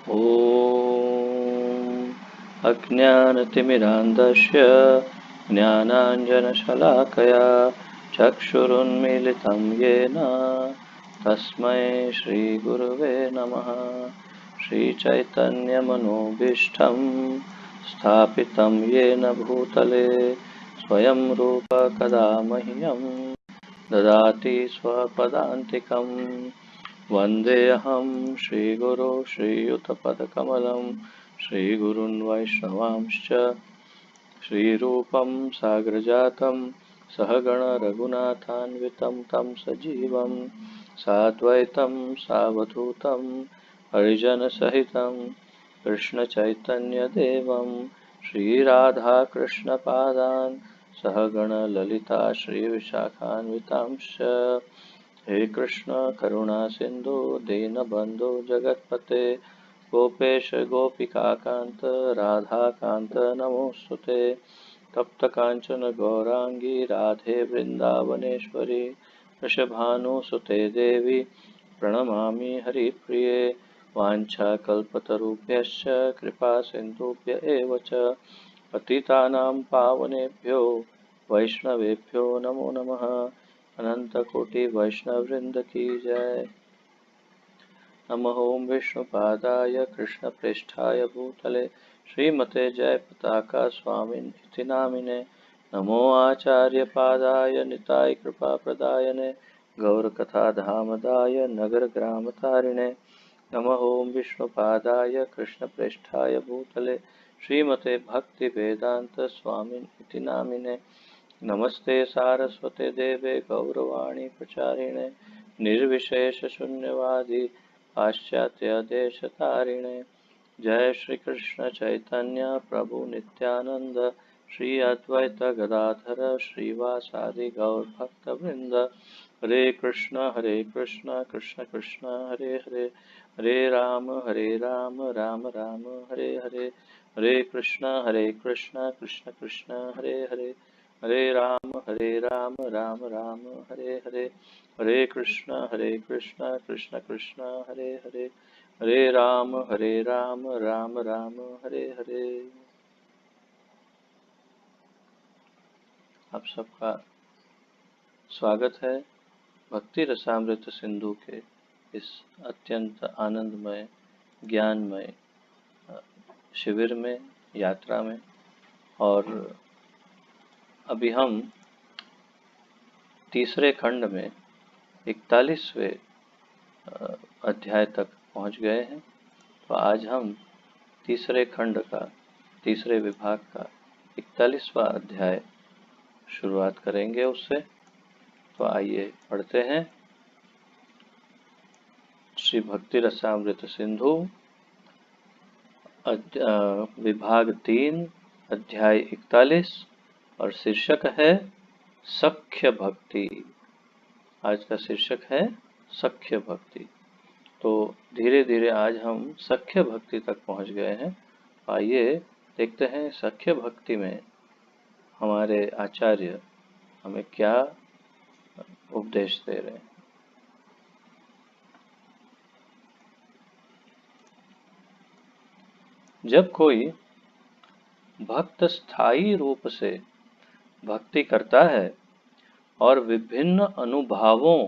ॐ अज्ञानतिमिरान्धस्य ज्ञानाञ्जनशलाकया चक्षुरुन्मीलितं येन तस्मै श्रीगुरुवे नमः। श्रीचैतन्यमनोभीष्टं स्थापितं येन भूतले स्वयं रूप कदा मह्यं ददाति स्वपदान्तिकम्। वन्देऽहं श्रीगुरो श्रीयुतपदकमलं श्रीगुरून् वैष्णवांश्च श्रीरूपं साग्रजातं सहगण रघुनाथान्वितं तं सजीवं साद्वैतं सावधूतं हरिजनसहितं कृष्णचैतन्यदेवं श्रीराधाकृष्णपादान् सहगण ललिता श्रीविशाखान्वितांश्च। हे कृष्ण करुणा सिंधु दीनबंधु जगतपते गोपेश गोपिकाकांत राधाकांत नमोस्तुते। तप्त कांचन गौरांगी राधे वृंदावनेश्वरी वृषभानुसुते देवी प्रणमामि हरिप्रिये। वाञ्छाकल्पतरुभ्यश्च कृपा सिन्धुभ्य एव च पतितानां पावनेभ्यो वैष्णवेभ्यो नमो नमः। अनंत कोटि वैष्णव वृंद की जय। नमः ओं विष्णुपादाय कृष्णप्रेष्ठाय भूतले श्रीमते जय पताका स्वामिनिति नामिने। नमो आचार्यपादाय निताय कृपाप्रदायने गौरकथाधामदाय नगरग्रामतारिणे। नमः ओं विष्णुपादाय कृष्णप्रेष्ठाय भूतले श्रीमते भक्तिवेदांत स्वामिनिति नामिने। नमस्ते सारस्वते देवे गौरवाणी प्रचारिणे निर्विशेष शून्यवादी पाश्चात्य देशतारिणे। जय श्री कृष्ण चैतन्य प्रभु नित्यानंद श्री अद्वैत गदाधर श्रीवासादि गौर भक्त वृंद। हरे कृष्ण कृष्ण कृष्ण हरे हरे हरे राम राम राम हरे हरे। हरे कृष्ण कृष्ण कृष्ण हरे हरे हरे राम राम राम हरे हरे। हरे कृष्ण कृष्ण कृष्ण हरे हरे हरे राम राम राम हरे हरे। आप सबका स्वागत है भक्ति रसामृत सिंधु के इस अत्यंत आनंदमय ज्ञानमय शिविर में यात्रा में। और अभी हम तीसरे खंड में 41वें अध्याय तक पहुंच गए हैं। तो आज हम तीसरे खंड का तीसरे विभाग का 41वां अध्याय शुरुआत करेंगे उससे। तो आइए पढ़ते हैं। श्री भक्ति रसामृत सिंधु विभाग 3 अध्याय 41 और शीर्षक है सख्य भक्ति। आज का शीर्षक है सख्य भक्ति। तो धीरे धीरे आज हम सख्य भक्ति तक पहुंच गए हैं। आइए देखते हैं सख्य भक्ति में हमारे आचार्य हमें क्या उपदेश दे रहे हैं। जब कोई भक्त स्थायी रूप से भक्ति करता है और विभिन्न अनुभवों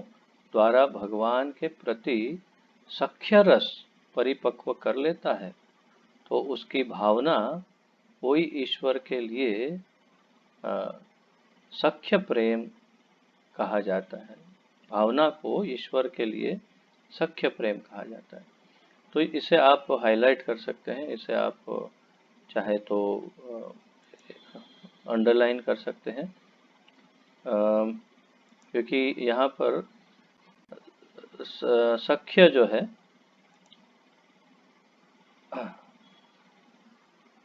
द्वारा भगवान के प्रति सख्य रस परिपक्व कर लेता है तो उसकी भावना कोई ईश्वर के लिए सख्य प्रेम कहा जाता है। भावना को ईश्वर के लिए सख्य प्रेम कहा जाता है। तो इसे आप हाईलाइट कर सकते हैं, इसे आप चाहे तो अंडरलाइन कर सकते हैं, क्योंकि यहाँ पर सख्य जो है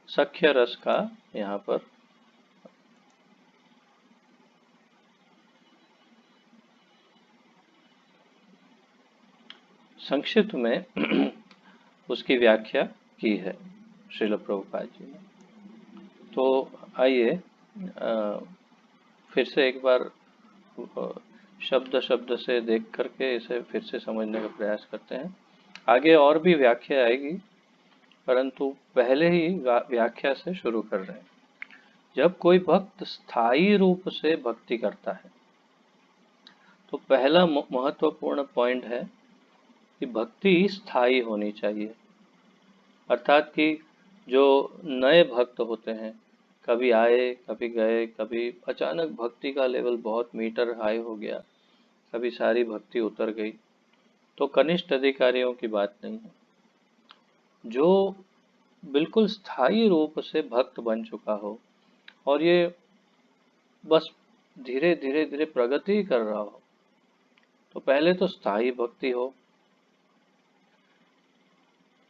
सख्य रस का यहाँ पर संक्षिप्त में उसकी व्याख्या की है श्रील प्रभुपाद जी ने। तो आइए फिर से एक बार शब्द शब्द से देख करके इसे फिर से समझने का प्रयास करते हैं। आगे और भी व्याख्या आएगी, परंतु पहले ही व्याख्या से शुरू कर रहे हैं। जब कोई भक्त स्थायी रूप से भक्ति करता है तो पहला महत्वपूर्ण पॉइंट है कि भक्ति स्थायी होनी चाहिए। अर्थात कि जो नए भक्त होते हैं, कभी आए कभी गए, कभी अचानक भक्ति का लेवल बहुत मीटर हाई हो गया, कभी सारी भक्ति उतर गई, तो कनिष्ठ अधिकारियों की बात नहीं है। जो बिल्कुल स्थायी रूप से भक्त बन चुका हो और ये बस धीरे धीरे धीरे प्रगति कर रहा हो, तो पहले तो स्थायी भक्ति हो।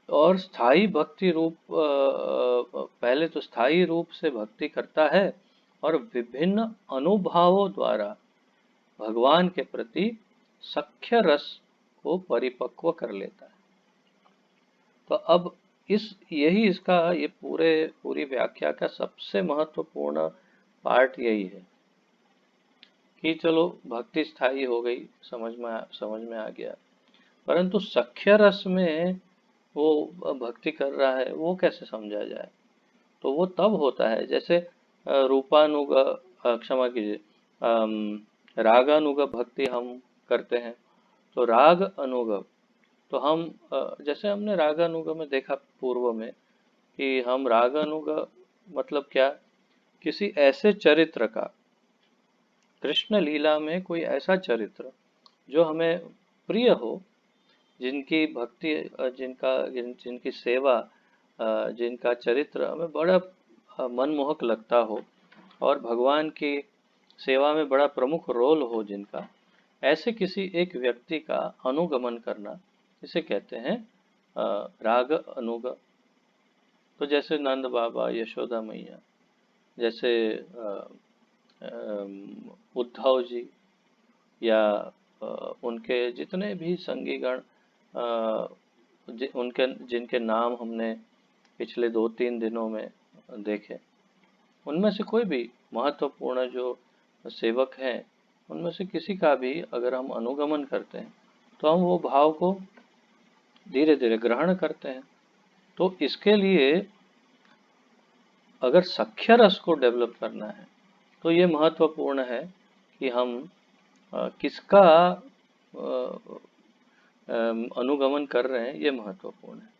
और स्थायी भक्ति रूप पहले तो स्थायी रूप से भक्ति करता है और विभिन्न अनुभवों द्वारा भगवान के प्रति सख्य रस को परिपक्व कर लेता है। तो अब यही इसका ये पूरी व्याख्या का सबसे महत्वपूर्ण पार्ट यही है कि चलो भक्ति स्थायी हो गई, समझ में आ गया, परंतु सख्य रस में वो भक्ति कर रहा है, वो कैसे समझा जाए? तो वो तब होता है जैसे रूपानुग क्षमा कीजिए, रागानुग भक्ति हम करते हैं। तो राग अनुगम, तो हम जैसे हमने रागानुग में देखा पूर्व में कि हम रागानुग मतलब क्या, किसी ऐसे चरित्र का, कृष्ण लीला में कोई ऐसा चरित्र जो हमें प्रिय हो, जिनकी भक्ति जिनकी सेवा, जिनका चरित्र हमें बड़ा मनमोहक लगता हो और भगवान की सेवा में बड़ा प्रमुख रोल हो जिनका, ऐसे किसी एक व्यक्ति का अनुगमन करना, इसे कहते हैं राग अनुग। तो जैसे नंद बाबा, यशोदा मैया, जैसे उद्धव जी, या उनके जितने भी संगीगण, उनके जिनके नाम हमने पिछले 2-3 दिनों में देखे, उनमें से कोई भी महत्वपूर्ण जो सेवक हैं, उनमें से किसी का भी अगर हम अनुगमन करते हैं तो हम वो भाव को धीरे धीरे ग्रहण करते हैं। तो इसके लिए अगर सख्य रस को डेवलप करना है तो ये महत्वपूर्ण है कि हम किसका अनुगमन कर रहे हैं, ये महत्वपूर्ण है।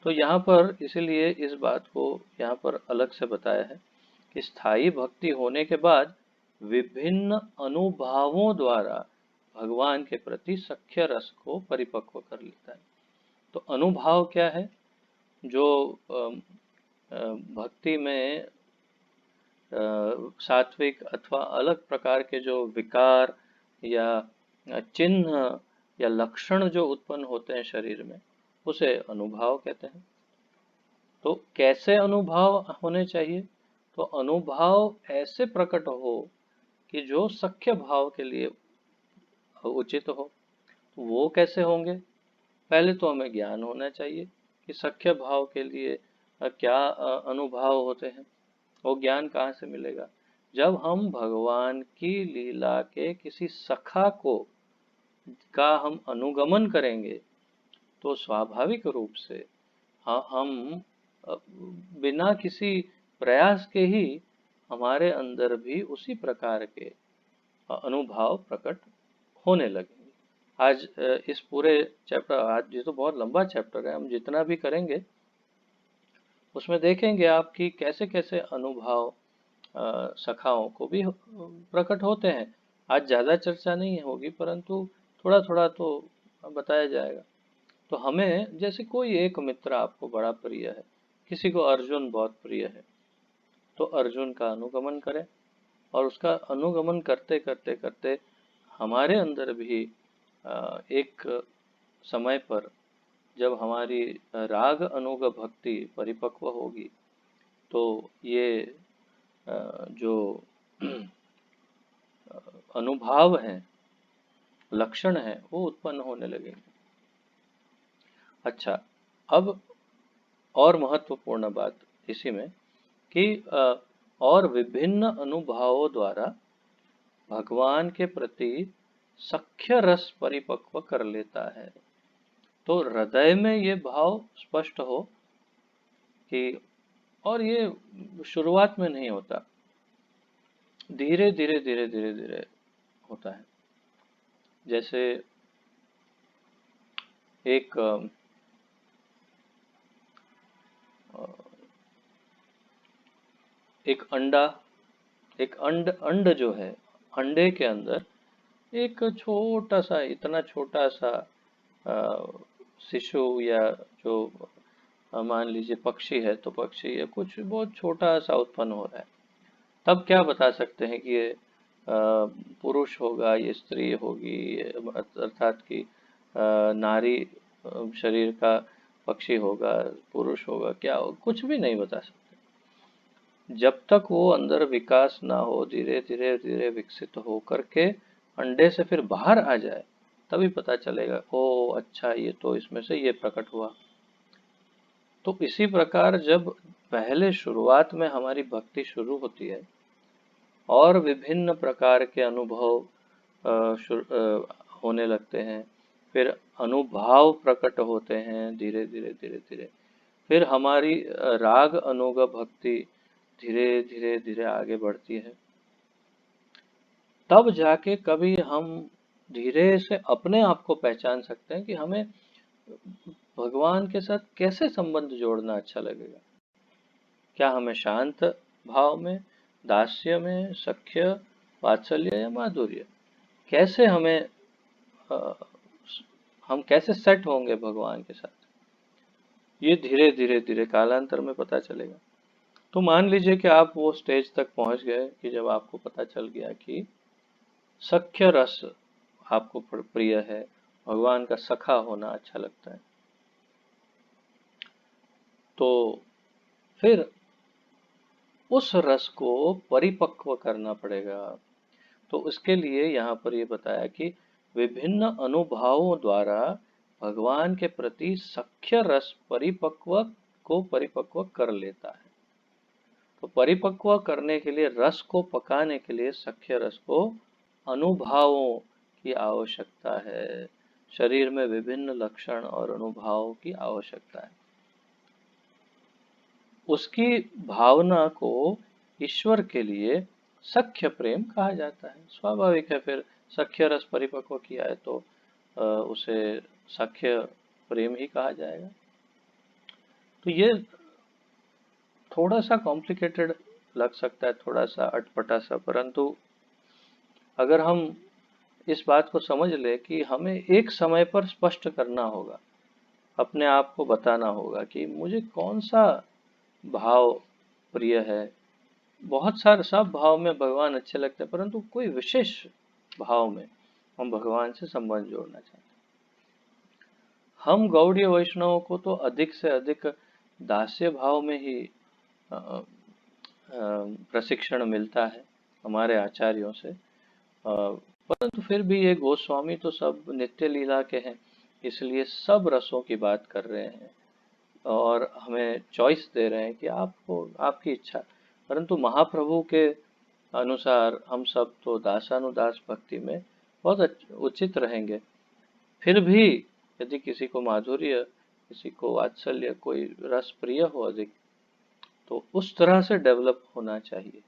तो यहाँ पर इसलिए इस बात को यहाँ पर अलग से बताया है कि स्थायी भक्ति होने के बाद विभिन्न अनुभावों द्वारा भगवान के प्रति सख्य रस को परिपक्व कर लेता है। तो अनुभाव क्या है? जो भक्ति में सात्विक अथवा अलग प्रकार के जो विकार या चिन्ह या लक्षण जो उत्पन्न होते हैं शरीर में, उसे अनुभाव कहते हैं। तो कैसे अनुभाव होने चाहिए? तो अनुभाव ऐसे प्रकट हो कि जो सख्य भाव के लिए उचित हो। तो वो कैसे होंगे? पहले तो हमें ज्ञान होना चाहिए कि सख्य भाव के लिए क्या अनुभाव होते हैं। वो ज्ञान कहाँ से मिलेगा? जब हम भगवान की लीला के किसी सखा का हम अनुगमन करेंगे तो स्वाभाविक रूप से हम बिना किसी प्रयास के ही हमारे अंदर भी उसी प्रकार के अनुभाव प्रकट होने लगेंगे। आज इस पूरे चैप्टर, आज ये तो बहुत लंबा चैप्टर है, हम जितना भी करेंगे उसमें देखेंगे आप कि कैसे कैसे अनुभाव सखाओं को भी प्रकट होते हैं। आज ज़्यादा चर्चा नहीं होगी, परंतु थोड़ा थोड़ा तो बताया जाएगा। तो हमें, जैसे कोई एक मित्र आपको बड़ा प्रिय है, किसी को अर्जुन बहुत प्रिय है, तो अर्जुन का अनुगमन करें, और उसका अनुगमन करते करते करते हमारे अंदर भी एक समय पर जब हमारी राग अनुग भक्ति परिपक्व होगी तो ये जो अनुभाव हैं, लक्षण हैं, वो उत्पन्न होने लगेंगे। अच्छा, अब और महत्वपूर्ण बात इसी में कि और विभिन्न अनुभावों द्वारा भगवान के प्रति सख्य रस परिपक्व कर लेता है। तो हृदय में ये भाव स्पष्ट हो कि और ये शुरुआत में नहीं होता, धीरे धीरे धीरे धीरे धीरे होता है। जैसे एक एक अंडा, एक अंड जो है, अंडे के अंदर एक छोटा सा, इतना छोटा सा शिशु, या जो मान लीजिए पक्षी है तो पक्षी, या कुछ बहुत छोटा सा उत्पन्न हो रहा है, तब क्या बता सकते हैं कि ये पुरुष होगा, ये स्त्री होगी, अर्थात कि नारी शरीर का पक्षी होगा, पुरुष होगा, क्या हो, कुछ भी नहीं बता सकते। जब तक वो अंदर विकास ना हो, धीरे धीरे धीरे विकसित हो करके अंडे से फिर बाहर आ जाए, तभी पता चलेगा, ओ अच्छा ये तो इसमें से ये प्रकट हुआ। तो इसी प्रकार जब पहले शुरुआत में हमारी भक्ति शुरू होती है और विभिन्न प्रकार के अनुभव होने लगते हैं, फिर अनुभाव प्रकट होते हैं धीरे धीरे धीरे धीरे, फिर हमारी राग अनुग भक्ति धीरे धीरे धीरे आगे बढ़ती है, तब जाके कभी हम धीरे से अपने आप को पहचान सकते हैं कि हमें भगवान के साथ कैसे संबंध जोड़ना अच्छा लगेगा। क्या हमें शांत भाव में, दास्य में, सख्य, वात्सल्य या माधुर्य, कैसे हमें हम कैसे सेट होंगे भगवान के साथ, ये धीरे धीरे धीरे कालांतर में पता चलेगा। तो मान लीजिए कि आप वो स्टेज तक पहुंच गए कि जब आपको पता चल गया कि सख्य रस आपको प्रिय है, भगवान का सखा होना अच्छा लगता है, तो फिर उस रस को परिपक्व करना पड़ेगा। तो उसके लिए यहाँ पर ये बताया कि विभिन्न अनुभवों द्वारा भगवान के प्रति सख्य रस परिपक्व कर लेता है। तो परिपक्व करने के लिए, रस को पकाने के लिए, सख्य रस को अनुभवों की आवश्यकता है। शरीर में विभिन्न लक्षण और अनुभवों की आवश्यकता है। उसकी भावना को ईश्वर के लिए सख्य प्रेम कहा जाता है। स्वाभाविक है, फिर सख्य रस परिपक्व किया है तो उसे सख्य प्रेम ही कहा जाएगा। तो ये थोड़ा सा कॉम्प्लिकेटेड लग सकता है, थोड़ा सा अटपटा सा, परंतु अगर हम इस बात को समझ ले कि हमें एक समय पर स्पष्ट करना होगा, अपने आप को बताना होगा कि मुझे कौन सा भाव प्रिय है। बहुत सारे सब भाव में भगवान अच्छे लगते हैं, परंतु कोई विशेष भाव में हम भगवान से संबंध जोड़ना चाहते हैं। हम गौड़ीय वैष्णवों को तो अधिक से अधिक दास्य भाव में ही प्रशिक्षण मिलता है हमारे आचार्यों से, परंतु फिर भी ये गोस्वामी तो सब नित्य लीला के हैं, इसलिए सब रसों की बात कर रहे हैं और हमें चॉइस दे रहे हैं कि आपको आपकी इच्छा। परंतु महाप्रभु के अनुसार हम सब तो दासानुदास भक्ति में बहुत उचित रहेंगे। फिर भी यदि किसी को माधुर्य, किसी को वात्सल्य, कोई रस प्रिय हो अधिक, तो उस तरह से डेवलप होना चाहिए।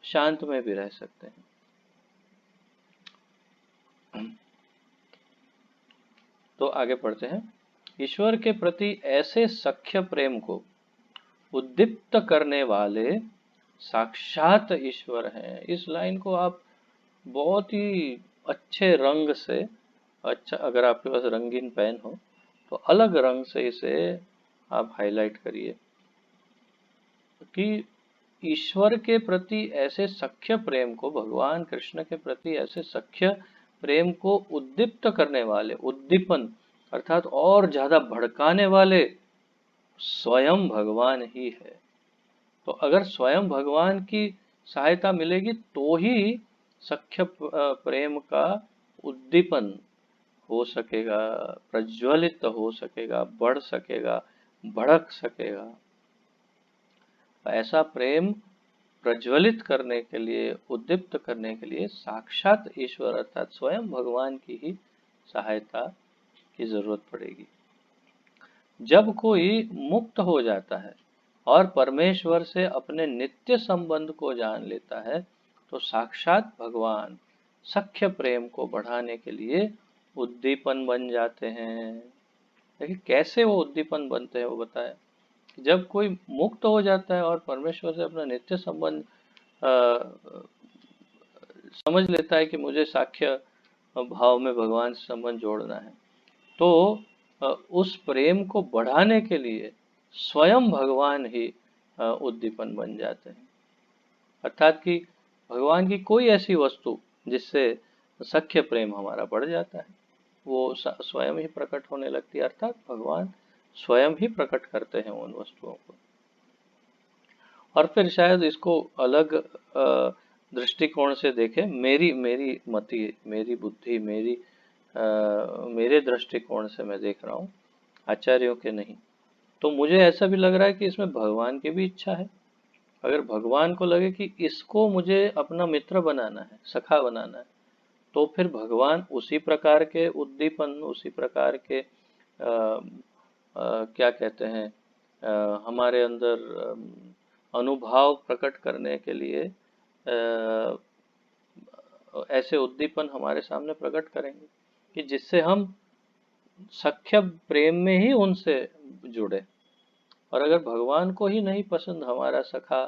शांत में भी रह सकते हैं। तो आगे पढ़ते हैं। ईश्वर के प्रति ऐसे सख्य प्रेम को उद्दीप्त करने वाले साक्षात ईश्वर हैं। इस लाइन को आप बहुत ही अच्छे रंग से, अच्छा अगर आपके पास रंगीन पेन हो तो अलग रंग से इसे आप हाईलाइट करिए कि ईश्वर के प्रति ऐसे सख्य प्रेम को, भगवान कृष्ण के प्रति ऐसे सख्य प्रेम को उद्दीप्त करने वाले, उद्दीपन अर्थात और ज्यादा भड़काने वाले स्वयं भगवान ही है। तो अगर स्वयं भगवान की सहायता मिलेगी तो ही सख्य प्रेम का उद्दीपन हो सकेगा, प्रज्वलित हो सकेगा, बढ़ सकेगा, भड़क सकेगा। ऐसा प्रेम प्रज्वलित करने के लिए, उद्दीप्त करने के लिए साक्षात ईश्वर अर्थात स्वयं भगवान की ही सहायता की जरूरत पड़ेगी। जब कोई मुक्त हो जाता है और परमेश्वर से अपने नित्य संबंध को जान लेता है तो साक्षात भगवान सख्य प्रेम को बढ़ाने के लिए उद्दीपन बन जाते हैं। देखिए कैसे वो उद्दीपन बनते हैं, वो बताया। जब कोई मुक्त हो जाता है और परमेश्वर से अपना नित्य संबंध समझ लेता है कि मुझे साख्य भाव में भगवान से संबंध जोड़ना है, तो उस प्रेम को बढ़ाने के लिए स्वयं भगवान ही उद्दीपन बन जाते हैं। अर्थात कि भगवान की कोई ऐसी वस्तु जिससे सख्य प्रेम हमारा बढ़ जाता है, वो स्वयं ही प्रकट होने लगती है। अर्थात भगवान स्वयं ही प्रकट करते हैं उन वस्तुओं को। और फिर शायद इसको अलग दृष्टिकोण से देखें, मेरी मेरी मति, मेरी बुद्धि, मेरे दृष्टिकोण से मैं देख रहा हूँ, आचार्यों के नहीं। तो मुझे ऐसा भी लग रहा है कि इसमें भगवान की भी इच्छा है। अगर भगवान को लगे कि इसको मुझे अपना मित्र बनाना है, सखा बनाना है, तो फिर भगवान उसी प्रकार के उद्दीपन, उसी प्रकार के क्या कहते हैं, हमारे अंदर अनुभव प्रकट करने के लिए ऐसे उद्दीपन हमारे सामने प्रकट करेंगे कि जिससे हम सख्य प्रेम में ही उनसे जुड़े। और अगर भगवान को ही नहीं पसंद हमारा सखा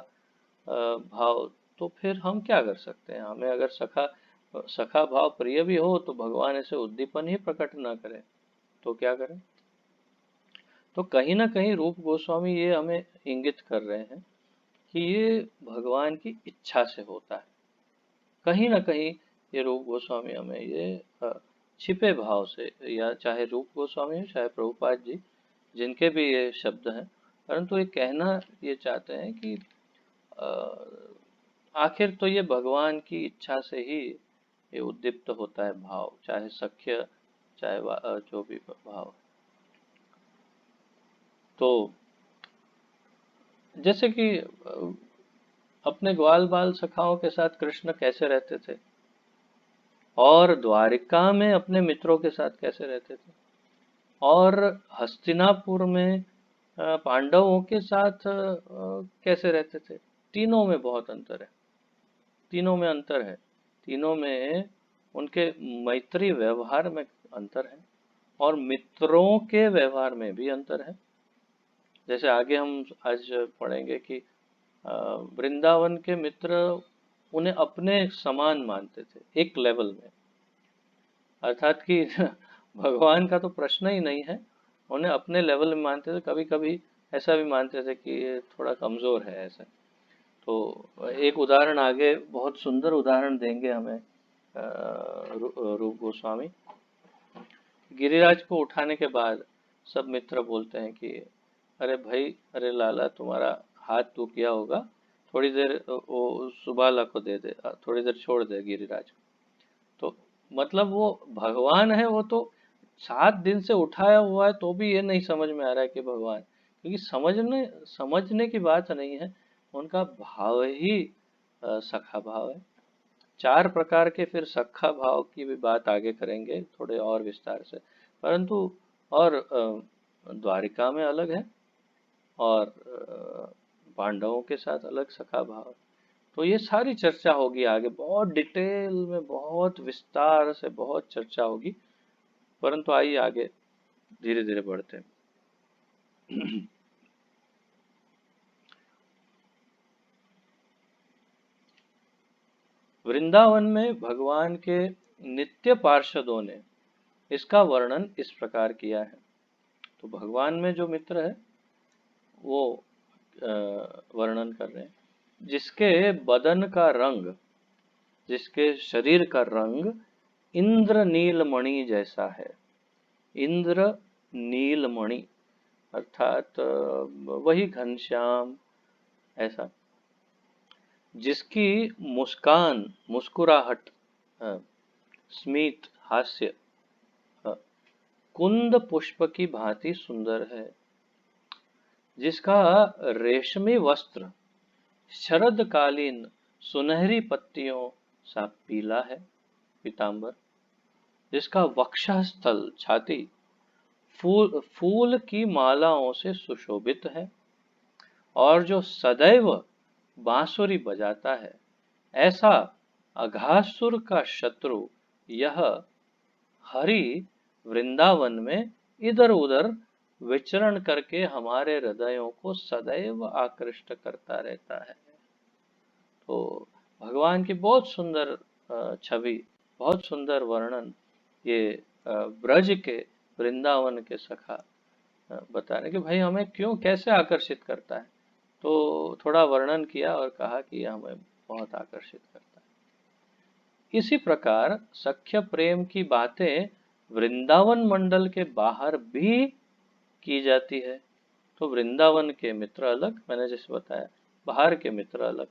भाव, तो फिर हम क्या कर सकते हैं? हमें अगर सखा भाव प्रिय भी हो तो भगवान ऐसे उद्दीपन ही प्रकट ना करें तो क्या करें? तो कहीं ना कहीं रूप गोस्वामी ये हमें इंगित कर रहे हैं कि ये भगवान की इच्छा से होता है। कहीं ना कहीं ये रूप गोस्वामी हमें ये छिपे भाव से, या चाहे रूप गोस्वामी हो चाहे प्रभुपाद जी, जिनके भी ये शब्द हैं, परंतु ये कहना ये चाहते हैं कि आखिर तो ये भगवान की इच्छा से ही ये उद्दीप्त होता है भाव, चाहे सख्य चाहे जो भी भाव। तो जैसे कि अपने ग्वाल बाल सखाओं के साथ कृष्ण कैसे रहते थे और द्वारिका में अपने मित्रों के साथ कैसे रहते थे, और हस्तिनापुर में पांडवों के साथ कैसे रहते थे, तीनों में बहुत अंतर है। तीनों में अंतर है। तीनों में उनके मैत्री व्यवहार में अंतर है और मित्रों के व्यवहार में भी अंतर है। जैसे आगे हम आज पढ़ेंगे कि वृंदावन के मित्र उन्हें अपने समान मानते थे, एक लेवल में। अर्थात कि भगवान का तो प्रश्न ही नहीं है, उन्हें अपने लेवल में मानते थे। कभी कभी ऐसा भी मानते थे कि ये थोड़ा कमजोर है ऐसा। तो एक उदाहरण आगे बहुत सुंदर उदाहरण देंगे हमें रूप गोस्वामी। गिरिराज को उठाने के बाद सब मित्र बोलते हैं कि अरे भाई, अरे लाला, तुम्हारा हाथ तो किया होगा, थोड़ी देर वो सुबाला को दे दे, थोड़ी देर छोड़ दे गिरिराज को। तो मतलब वो भगवान है, वो तो 7 दिन से उठाया हुआ है, तो भी ये नहीं समझ में आ रहा है कि भगवान, क्योंकि समझने की बात नहीं है, उनका भाव ही सखा भाव है। 4 प्रकार के फिर सखा भाव की भी बात आगे करेंगे थोड़े और विस्तार से, परंतु और द्वारिका में अलग है और पांडवों के साथ अलग सखा भाव। तो ये सारी चर्चा होगी आगे, बहुत डिटेल में, बहुत विस्तार से बहुत चर्चा होगी। परंतु आइए आगे धीरे धीरे बढ़ते हैं। वृंदावन में भगवान के नित्य पार्षदों ने इसका वर्णन इस प्रकार किया है। तो भगवान में जो मित्र है वो वर्णन कर रहे हैं, जिसके बदन का रंग, जिसके शरीर का रंग इंद्र नीलमणि जैसा है। इंद्र नीलमणि अर्थात वही घनश्याम, ऐसा, जिसकी मुस्कान, मुस्कुराहट, स्मित, हास्य कुंद पुष्प की भांति सुंदर है, जिसका रेशमी वस्त्र शरदकालीन सुनहरी पत्तियों सा पीला है, पीतांबर, जिसका वक्षस्थल, छाती, फूल की मालाओं से सुशोभित है और जो सदैव बांसुरी बजाता है, ऐसा अघासुर का शत्रु यह हरि वृंदावन में इधर उधर विचरण करके हमारे हृदयों को सदैव आकृष्ट करता रहता है। तो भगवान की बहुत सुंदर छवि, बहुत सुंदर वर्णन ये ब्रज के, वृंदावन के सखा बता रहे कि भाई हमें क्यों, कैसे आकर्षित करता है। तो थोड़ा वर्णन किया और कहा कि यह हमें बहुत आकर्षित करता है। इसी प्रकार सख्य प्रेम की बातें वृंदावन मंडल के बाहर भी की जाती है। तो वृंदावन के मित्र अलग, मैंने जैसे बताया, बाहर के मित्र अलग।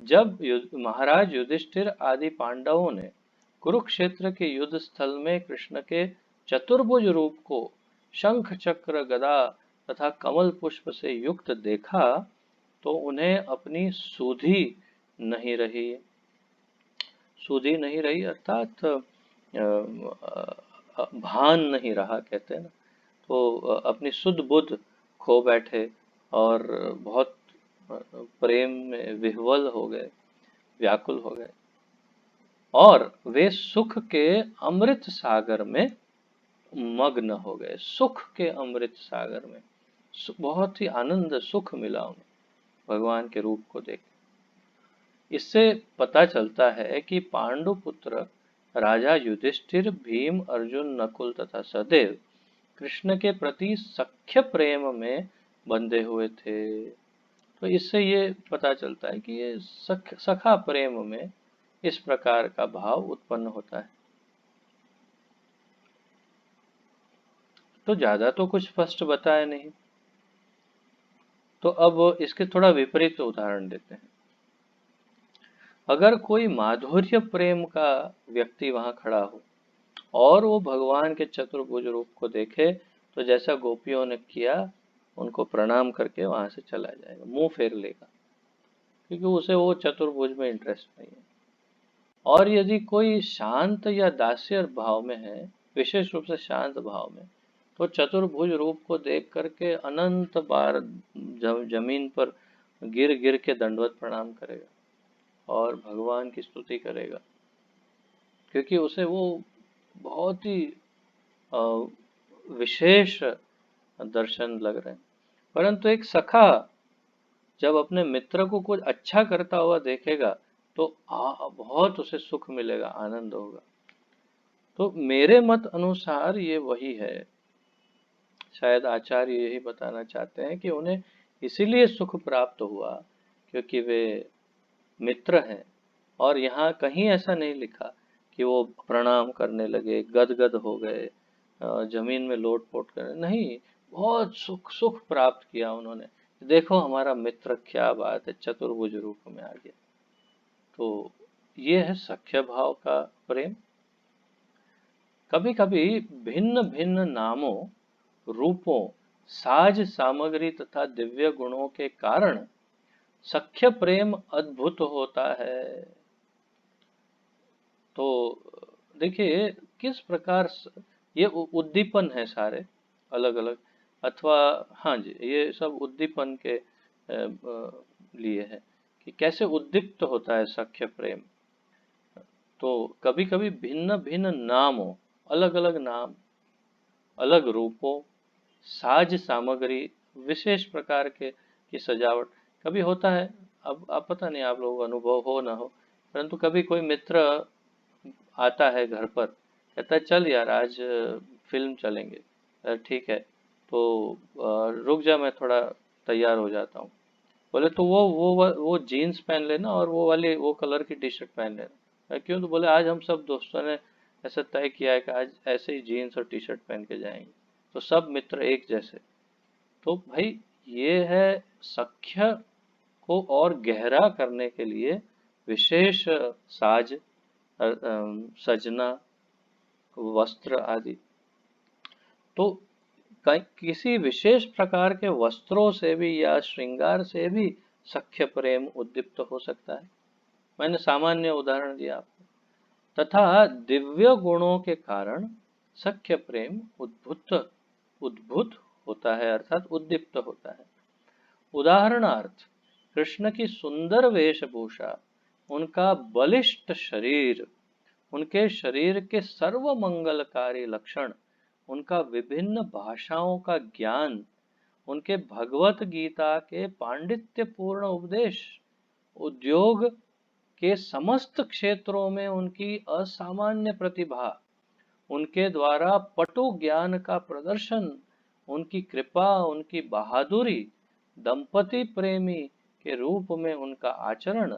जब महाराज युधिष्ठिर आदि पांडवों ने कुरुक्षेत्र के युद्ध स्थल में कृष्ण के चतुर्भुज रूप को शंख चक्र गदा तथा कमल पुष्प से युक्त देखा तो उन्हें अपनी सुधि नहीं रही अर्थात भान नहीं रहा, कहते हैं ना। तो अपनी सुध बुध खो बैठे और बहुत प्रेम में विह्वल हो गए, व्याकुल हो गए, और वे सुख के अमृत सागर में मग्न हो गए। सुख के अमृत सागर में बहुत ही आनंद सुख मिला उन्हें भगवान के रूप को देख। इससे पता चलता है कि पांडुपुत्र राजा युधिष्ठिर, भीम, अर्जुन, नकुल तथा सहदेव कृष्ण के प्रति सख्य प्रेम में बंधे हुए थे। तो इससे ये पता चलता है कि ये सखा प्रेम में इस प्रकार का भाव उत्पन्न होता है। तो ज्यादा तो कुछ स्पष्ट बताया नहीं, तो अब इसके थोड़ा विपरीत उदाहरण देते हैं। अगर कोई माधुर्य प्रेम का व्यक्ति वहां खड़ा हो और वो भगवान के चतुर्भुज रूप को देखे तो जैसा गोपियों ने किया, उनको प्रणाम करके वहां से चला जाएगा, मुंह फेर लेगा, क्योंकि उसे वो चतुर्भुज में इंटरेस्ट नहीं है। और यदि कोई शांत या दास्य भाव में है, विशेष रूप से शांत भाव में, तो चतुर्भुज रूप को देख करके अनंत बार जमीन पर गिर गिर के दंडवत प्रणाम करेगा और भगवान की स्तुति करेगा, क्योंकि उसे वो बहुत ही विशेष दर्शन लग रहे हैं। परंतु एक सखा जब अपने मित्र को कुछ अच्छा करता हुआ देखेगा तो बहुत उसे सुख मिलेगा, आनंद होगा। तो मेरे मत अनुसार ये वही है। शायद आचार्य यही बताना चाहते हैं कि उन्हें इसीलिए सुख प्राप्त हुआ क्योंकि वे मित्र हैं। और यहाँ कहीं ऐसा नहीं लिखा कि वो प्रणाम करने लगे, गदगद हो गए, जमीन में लोट-पोट कर, नहीं, बहुत सुख प्राप्त किया उन्होंने। देखो हमारा मित्र, क्या बात है, चतुर्भुज रूप में आ गया। तो ये है सख्य भाव का प्रेम। कभी कभी भिन्न भिन्न नामों, रूपों, साज सामग्री तथा दिव्य गुणों के कारण सख्य प्रेम अद्भुत होता है। तो देखिए किस प्रकार ये उद्दीपन है सारे अलग अलग, अथवा हाँ जी, ये सब उद्दीपन के लिए है कि कैसे उद्दीप्त होता है सख्य प्रेम। तो कभी कभी भिन्न भिन्न नामों, अलग अलग नाम, अलग रूपों, साज सामग्री, विशेष प्रकार के की सजावट कभी होता है। अब आप पता नहीं आप लोगों को अनुभव हो ना हो, परंतु कभी कोई मित्र आता है घर पर, कहता है चल यार आज फिल्म चलेंगे। ठीक है, तो रुक जा मैं थोड़ा तैयार हो जाता हूँ। बोले तो वो जीन्स पहन लेना और वो कलर की टी शर्ट पहन लेना। क्यों? तो बोले आज हम सब दोस्तों ने ऐसा तय किया है कि आज ऐसे ही जीन्स और टी शर्ट पहन के जाएंगे, तो सब मित्र एक जैसे। तो भाई ये है सख्य को और गहरा करने के लिए विशेष साज, सजना, वस्त्र आदि। तो किसी विशेष प्रकार के वस्त्रों से भी या श्रृंगार से भी सख्य प्रेम उद्दीप्त हो सकता है। मैंने सामान्य उदाहरण दिया आपको। तथा दिव्य गुणों के कारण सख्य प्रेम उद्भुत उद्भुत होता है अर्थात उद्दीप्त होता है। उदाहरणार्थ कृष्ण की सुंदर वेशभूषा, उनका बलिष्ठ शरीर, उनके शरीर के सर्व मंगलकारी लक्षण, उनका विभिन्न भाषाओं का ज्ञान, उनके भगवत गीता के पांडित्यपूर्ण उपदेश, उद्योग के समस्त क्षेत्रों में उनकी असामान्य प्रतिभा, उनके द्वारा पटु ज्ञान का प्रदर्शन, उनकी कृपा, उनकी बहादुरी, दंपति प्रेमी के रूप में उनका आचरण,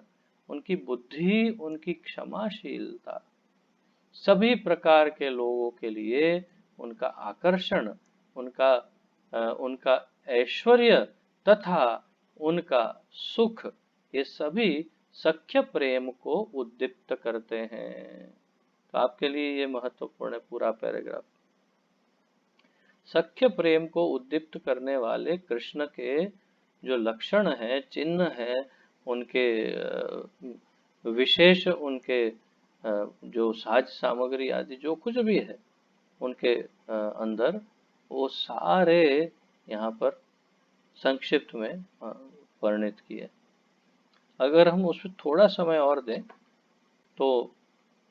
उनकी बुद्धि, उनकी क्षमाशीलता, सभी प्रकार के लोगों के लिए उनका आकर्षण, उनका उनका ऐश्वर्य तथा उनका सुख, ये सभी सख्य प्रेम को उद्दीप्त करते हैं। तो आपके लिए ये महत्वपूर्ण है पूरा पैराग्राफ। सख्य प्रेम को उद्दीप्त करने वाले कृष्ण के जो लक्षण हैं, चिन्ह हैं, उनके विशेष, उनके जो साज सामग्री आदि जो कुछ भी है उनके अंदर, वो सारे यहाँ पर संक्षिप्त में वर्णित किए। अगर हम उसमें थोड़ा समय और दें तो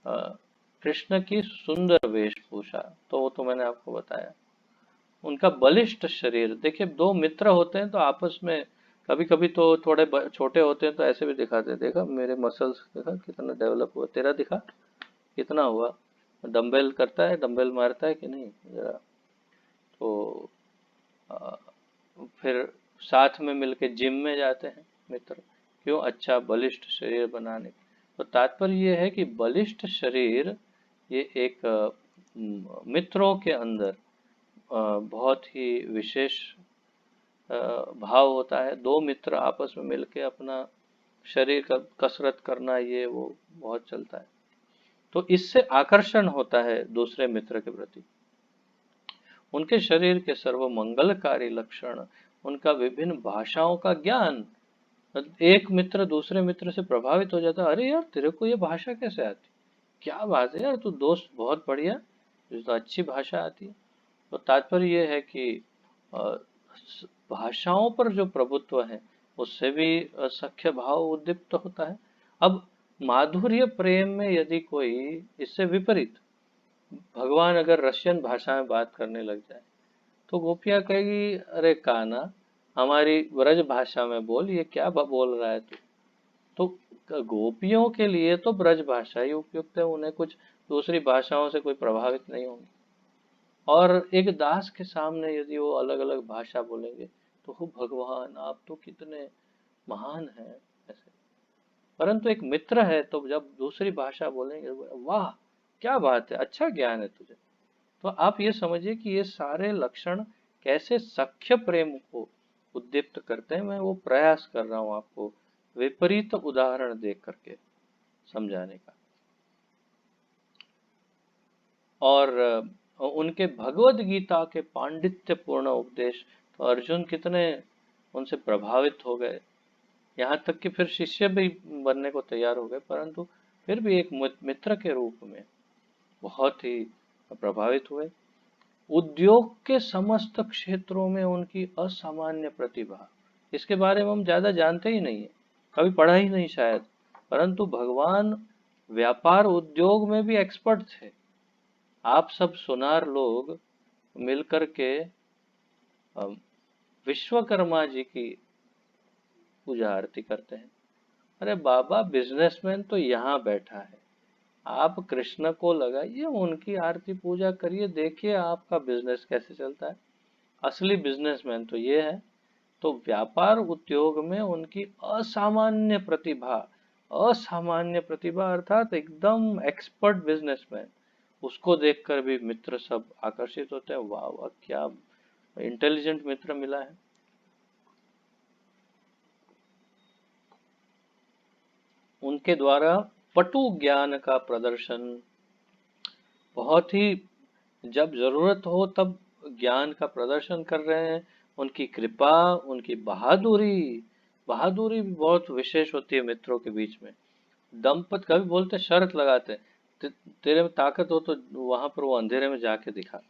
कृष्ण की सुंदर वेशभूषा, तो वो तो मैंने आपको बताया। उनका बलिष्ठ शरीर, देखिए दो मित्र होते हैं तो आपस में कभी कभी तो थोड़े छोटे होते हैं तो ऐसे भी दिखाते हैं, देखा मेरे मसल्स, देखा कितना डेवलप हुआ, तेरा दिखा कितना हुआ, डंबल करता है, डंबल मारता है कि नहीं जरा। तो फिर साथ में मिलके जिम में जाते हैं मित्र, क्यों? अच्छा बलिष्ठ शरीर बनाने। तो तात्पर्य ये है कि बलिष्ठ शरीर ये एक मित्रों के अंदर बहुत ही विशेष भाव होता है। दो मित्र आपस में मिलके अपना शरीर का कसरत करना, ये वो बहुत चलता है, तो इससे आकर्षण होता है दूसरे मित्र के प्रति। उनके शरीर के सर्व मंगलकारी लक्षण, उनका विभिन्न भाषाओं का ज्ञान, एक मित्र दूसरे मित्र से प्रभावित हो जाता है, अरे यार तेरे को ये भाषा कैसे आती, क्या बात है यार, तू दोस्त बहुत बढ़िया, तुझे तो अच्छी भाषा आती है। तो तात्पर्य ये है कि भाषाओं पर जो प्रभुत्व है उससे भी सख्य भाव उद्दीप्त होता है। अब माधुर्य प्रेम में यदि कोई इससे विपरीत, भगवान अगर रशियन भाषा में बात करने लग जाए तो गोपियां कहेगी, अरे काना हमारी ब्रज भाषा में बोल, ये क्या बोल रहा है तू। तो गोपियों के लिए तो ब्रज भाषा ही उपयुक्त है, उन्हें कुछ दूसरी भाषाओं से कोई प्रभावित नहीं होंगे। और एक दास के सामने यदि वो अलग अलग भाषा बोलेंगे तो हो भगवान आप तो कितने महान हैं ऐसे। परंतु एक मित्र है तो जब दूसरी भाषा बोलेंगे, वाह क्या बात है, अच्छा ज्ञान है तुझे। तो आप ये समझिए कि ये सारे लक्षण कैसे सख्य प्रेम को उद्दीप्त करते हैं। मैं वो प्रयास कर रहा हूँ आपको विपरीत उदाहरण देख करके समझाने का। और उनके भगवद गीता के पांडित्यपूर्ण उपदेश, तो अर्जुन कितने उनसे प्रभावित हो गए, यहाँ तक कि फिर शिष्य भी बनने को तैयार हो गए, परंतु फिर भी एक मित्र के रूप में बहुत ही प्रभावित हुए। उद्योग के समस्त क्षेत्रों में उनकी असामान्य प्रतिभा, इसके बारे में हम ज्यादा जानते ही नहीं है, कभी पढ़ा ही नहीं शायद, परंतु भगवान व्यापार उद्योग में भी एक्सपर्ट थे। आप सब सुनार लोग मिलकर के विश्वकर्मा जी की पूजा आरती करते हैं। अरे बाबा बिजनेसमैन तो यहाँ बैठा है, आप कृष्ण को लगाइए, उनकी आरती पूजा करिए, देखिए आपका बिजनेस कैसे चलता है। असली बिजनेसमैन तो ये है। तो व्यापार उद्योग में उनकी असामान्य प्रतिभा, असामान्य प्रतिभा अर्थात एकदम एक्सपर्ट बिजनेसमैन, उसको देखकर भी मित्र सब आकर्षित होते हैं, वाह वाह क्या इंटेलिजेंट मित्र मिला है। उनके द्वारा पटु ज्ञान का प्रदर्शन, बहुत ही जब जरूरत हो तब ज्ञान का प्रदर्शन कर रहे हैं। उनकी कृपा, उनकी बहादुरी, बहादुरी भी बहुत विशेष होती है मित्रों के बीच में। दंपत कभी बोलते, शर्त लगाते, तेरे में ताकत हो तो वहां पर वो अंधेरे में जाके दिखा,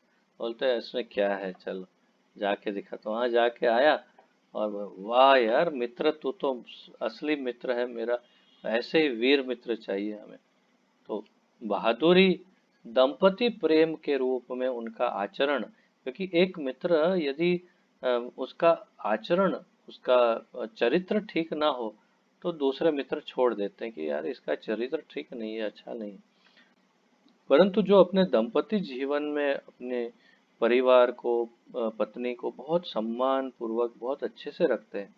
बोलते हैं इसमें क्या है, चलो जाके दिखा। तो वहां जाके आया और वाह यार मित्र, तू तो असली मित्र है मेरा, ऐसे ही वीर मित्र चाहिए हमें। तो बहादुरी दंपति प्रेम के रूप में उनका आचरण, क्योंकि एक मित्र यदि उसका आचरण, उसका चरित्र ठीक ना हो तो दूसरे मित्र छोड़ देते हैं कि यार इसका चरित्र ठीक नहीं है, अच्छा नहीं है। परंतु जो अपने दंपति जीवन में अपने परिवार को, पत्नी को बहुत सम्मान पूर्वक बहुत अच्छे से रखते हैं,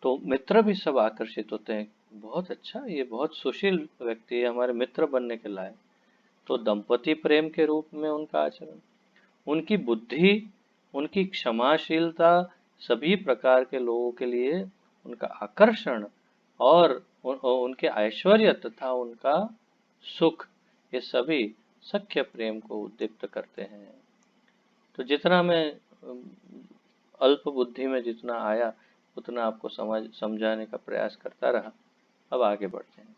तो मित्र भी सब आकर्षित होते हैं। बहुत अच्छा, ये बहुत सुशील व्यक्ति है, हमारे मित्र बनने के लायक। तो दंपति प्रेम के रूप में उनका आचरण, उनकी बुद्धि, उनकी क्षमाशीलता, सभी प्रकार के लोगों के लिए उनका आकर्षण, और उनके ऐश्वर्य तथा उनका सुख, ये सभी सख्य प्रेम को उद्दीप्त करते हैं। तो जितना मैं अल्प बुद्धि में जितना आया उतना आपको समझाने का प्रयास करता रहा। अब आगे बढ़ते हैं।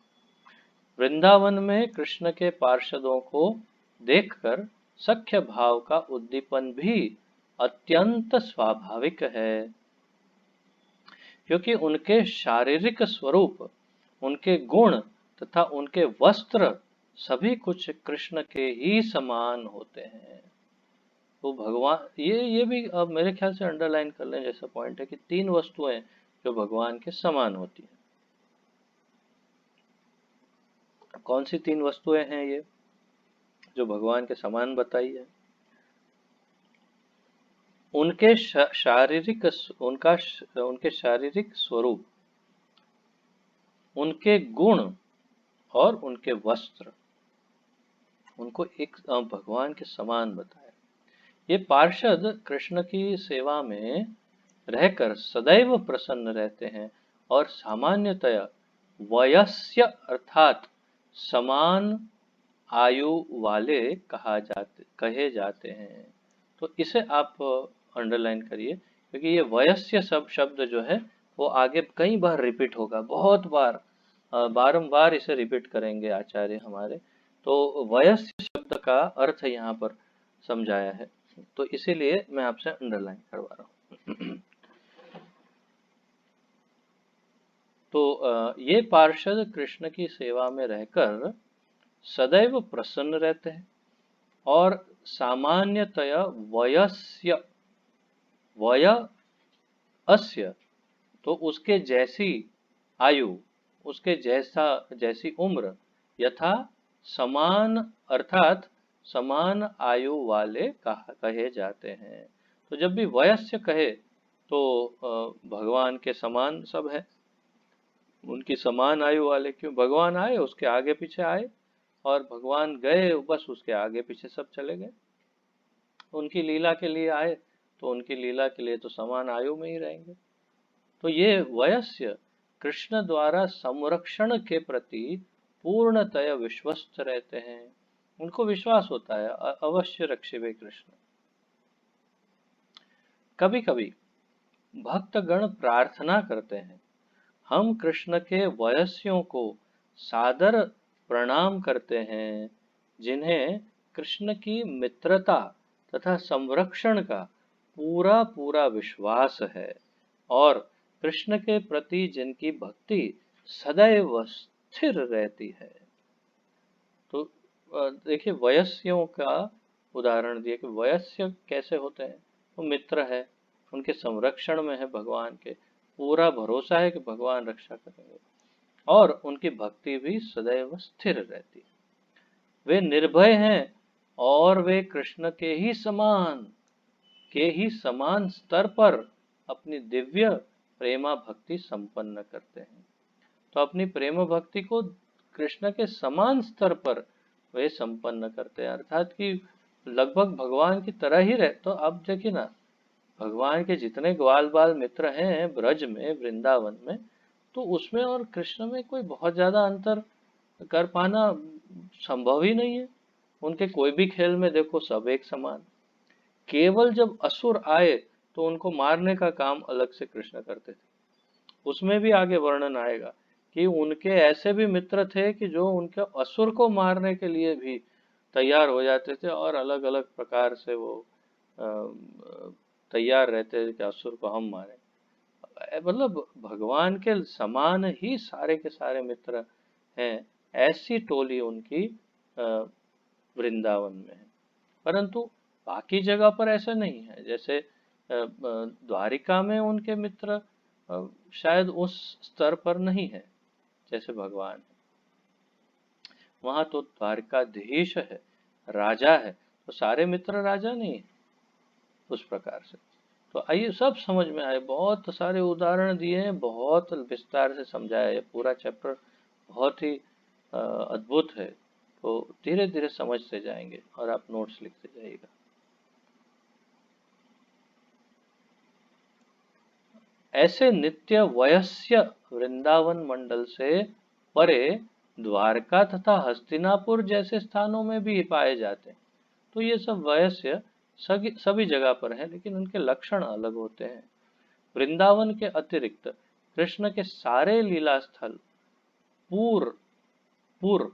वृंदावन में कृष्ण के पार्षदों को देखकर सख्य भाव का उद्दीपन भी अत्यंत स्वाभाविक है, क्योंकि उनके शारीरिक स्वरूप, उनके गुण तथा उनके वस्त्र सभी कुछ कृष्ण के ही समान होते हैं। तो भगवान, ये भी अब मेरे ख्याल से अंडरलाइन कर लें जैसा पॉइंट है कि तीन वस्तुएं जो भगवान के समान होती हैं। कौन सी तीन वस्तुएं हैं ये जो भगवान के समान बताई है? उनके शारीरिक, उनके शारीरिक स्वरूप, उनके गुण और उनके वस्त्र, उनको एक भगवान के समान बताया। ये पार्षद कृष्ण की सेवा में रहकर सदैव प्रसन्न रहते हैं और सामान्यतया वयस्य अर्थात समान आयु वाले कहे जाते हैं। तो इसे आप अंडरलाइन करिए, क्योंकि ये वयस्य सब शब्द जो है वो आगे कई बार रिपीट होगा, बहुत बार, बारंबार इसे रिपीट करेंगे आचार्य हमारे। तो वयस्य शब्द का अर्थ यहाँ पर समझाया है, तो इसीलिए मैं आपसे अंडरलाइन करवा रहा हूँ। तो ये पार्षद कृष्ण की सेवा में रहकर सदैव प्रसन्न रहते हैं और सामान्यतया वयस्य, वय अस्य, तो उसके जैसी आयु, उसके जैसी उम्र, यथा समान अर्थात समान आयु वाले कहे जाते हैं। तो जब भी वयस्य कहे तो भगवान के समान सब है, उनकी समान आयु वाले। क्यों? भगवान आए उसके आगे पीछे आए, और भगवान गए बस उसके आगे पीछे सब चले गए। उनकी लीला के लिए आए तो उनकी लीला के लिए तो समान आयु में ही रहेंगे। तो ये वयस्य कृष्ण द्वारा संरक्षण के प्रति पूर्णतया विश्वस्त रहते हैं, उनको विश्वास होता है अवश्य रक्षिबे कृष्ण। कभी कभी भक्तगण प्रार्थना करते हैं, हम कृष्ण के वयस्यों को सादर प्रणाम करते हैं, जिन्हें कृष्ण की मित्रता तथा संरक्षण का पूरा पूरा विश्वास है, और कृष्ण के प्रति जिनकी भक्ति सदैव स्थिर रहती है। तो देखिए वयस्यों का उदाहरण दिया कि वयस्य कैसे होते हैं, वो मित्र है, उनके संरक्षण में है, भगवान के पूरा भरोसा है कि भगवान रक्षा करेंगे, और उनकी भक्ति भी सदैव स्थिर रहती है। वे निर्भय हैं और वे कृष्ण के ही समान स्तर पर अपनी दिव्य प्रेमा भक्ति संपन्न करते हैं। तो अपनी प्रेम भक्ति को कृष्ण के समान स्तर पर वे संपन्न करते हैं, अर्थात कि लगभग भगवान की तरह ही रहे। तो अब देखिए ना, भगवान के जितने ग्वाल बाल मित्र हैं ब्रज में, वृंदावन में, तो उसमें और कृष्ण में कोई बहुत ज्यादा अंतर कर पाना संभव ही नहीं है। उनके कोई भी खेल में देखो सब एक समान। केवल जब असुर आए तो उनको मारने का काम अलग से कृष्ण करते थे, उसमें भी आगे वर्णन आएगा कि उनके ऐसे भी मित्र थे कि जो उनके असुर को मारने के लिए भी तैयार हो जाते थे और अलग अलग प्रकार से वो अ, तैयार रहते थे कि असुर को हम मारें। मतलब भगवान के समान ही सारे के सारे मित्र हैं, ऐसी टोली उनकी अ, वृंदावन में है। परंतु बाकी जगह पर ऐसा नहीं है। जैसे द्वारिका में उनके मित्र शायद उस स्तर पर नहीं है जैसे भगवान है। वहां तो द्वारकाधीश है, राजा है, तो सारे मित्र राजा नहीं है उस प्रकार से। तो आइए सब समझ में आए, बहुत सारे उदाहरण दिए हैं, बहुत विस्तार से समझाया है। पूरा चैप्टर बहुत ही अद्भुत है। तो धीरे धीरे समझते जाएंगे और आप नोट्स लिखते जाइएगा। ऐसे नित्य वयस्य वृंदावन मंडल से परे द्वारका तथा हस्तिनापुर जैसे स्थानों में भी पाए जाते हैं। तो ये सब वयस्य सभी जगह पर हैं, लेकिन उनके लक्षण अलग होते हैं। वृंदावन के अतिरिक्त कृष्ण के सारे लीला स्थल पूर पुर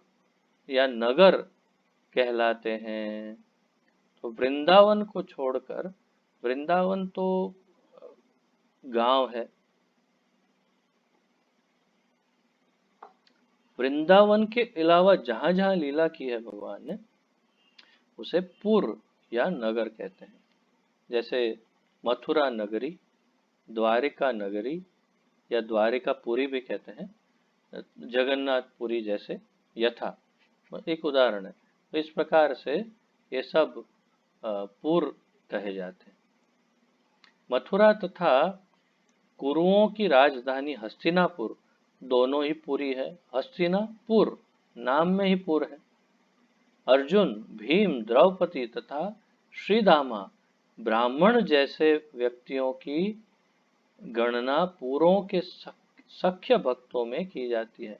या नगर कहलाते हैं। तो वृंदावन को छोड़कर, वृंदावन तो गांव है, वृंदावन के अलावा जहां जहां लीला की है भगवान ने, उसे पुर या नगर कहते हैं। जैसे मथुरा नगरी, द्वारिका नगरी या द्वारिकापुरी भी कहते हैं, जगन्नाथपुरी जैसे, यथा एक उदाहरण है। तो इस प्रकार से ये सब पुर कहे जाते हैं। मथुरा तथा कुरुओं की राजधानी हस्तिनापुर दोनों ही पुरी है। हस्तिनापुर नाम में ही पुर है। अर्जुन, भीम, द्रौपदी तथा श्रीदामा ब्राह्मण जैसे व्यक्तियों की गणना पूरों के सख्य भक्तों में की जाती है।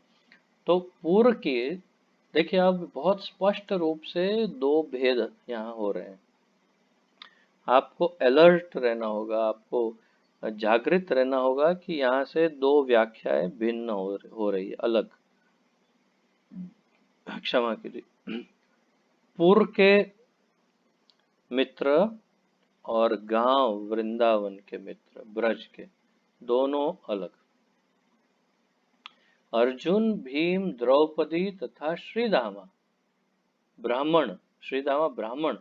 तो पूर्व की, देखिए अब बहुत स्पष्ट रूप से दो भेद यहाँ हो रहे हैं। आपको अलर्ट रहना होगा, आपको जागृत रहना होगा कि यहाँ से दो व्याख्याएं भिन्न हो रही है, अलग। क्षमा कीजिए। पूर्व के मित्र और गांव वृंदावन के मित्र, ब्रज के, दोनों अलग। अर्जुन, भीम, द्रौपदी तथा श्रीदामा ब्राह्मण, श्रीदामा ब्राह्मण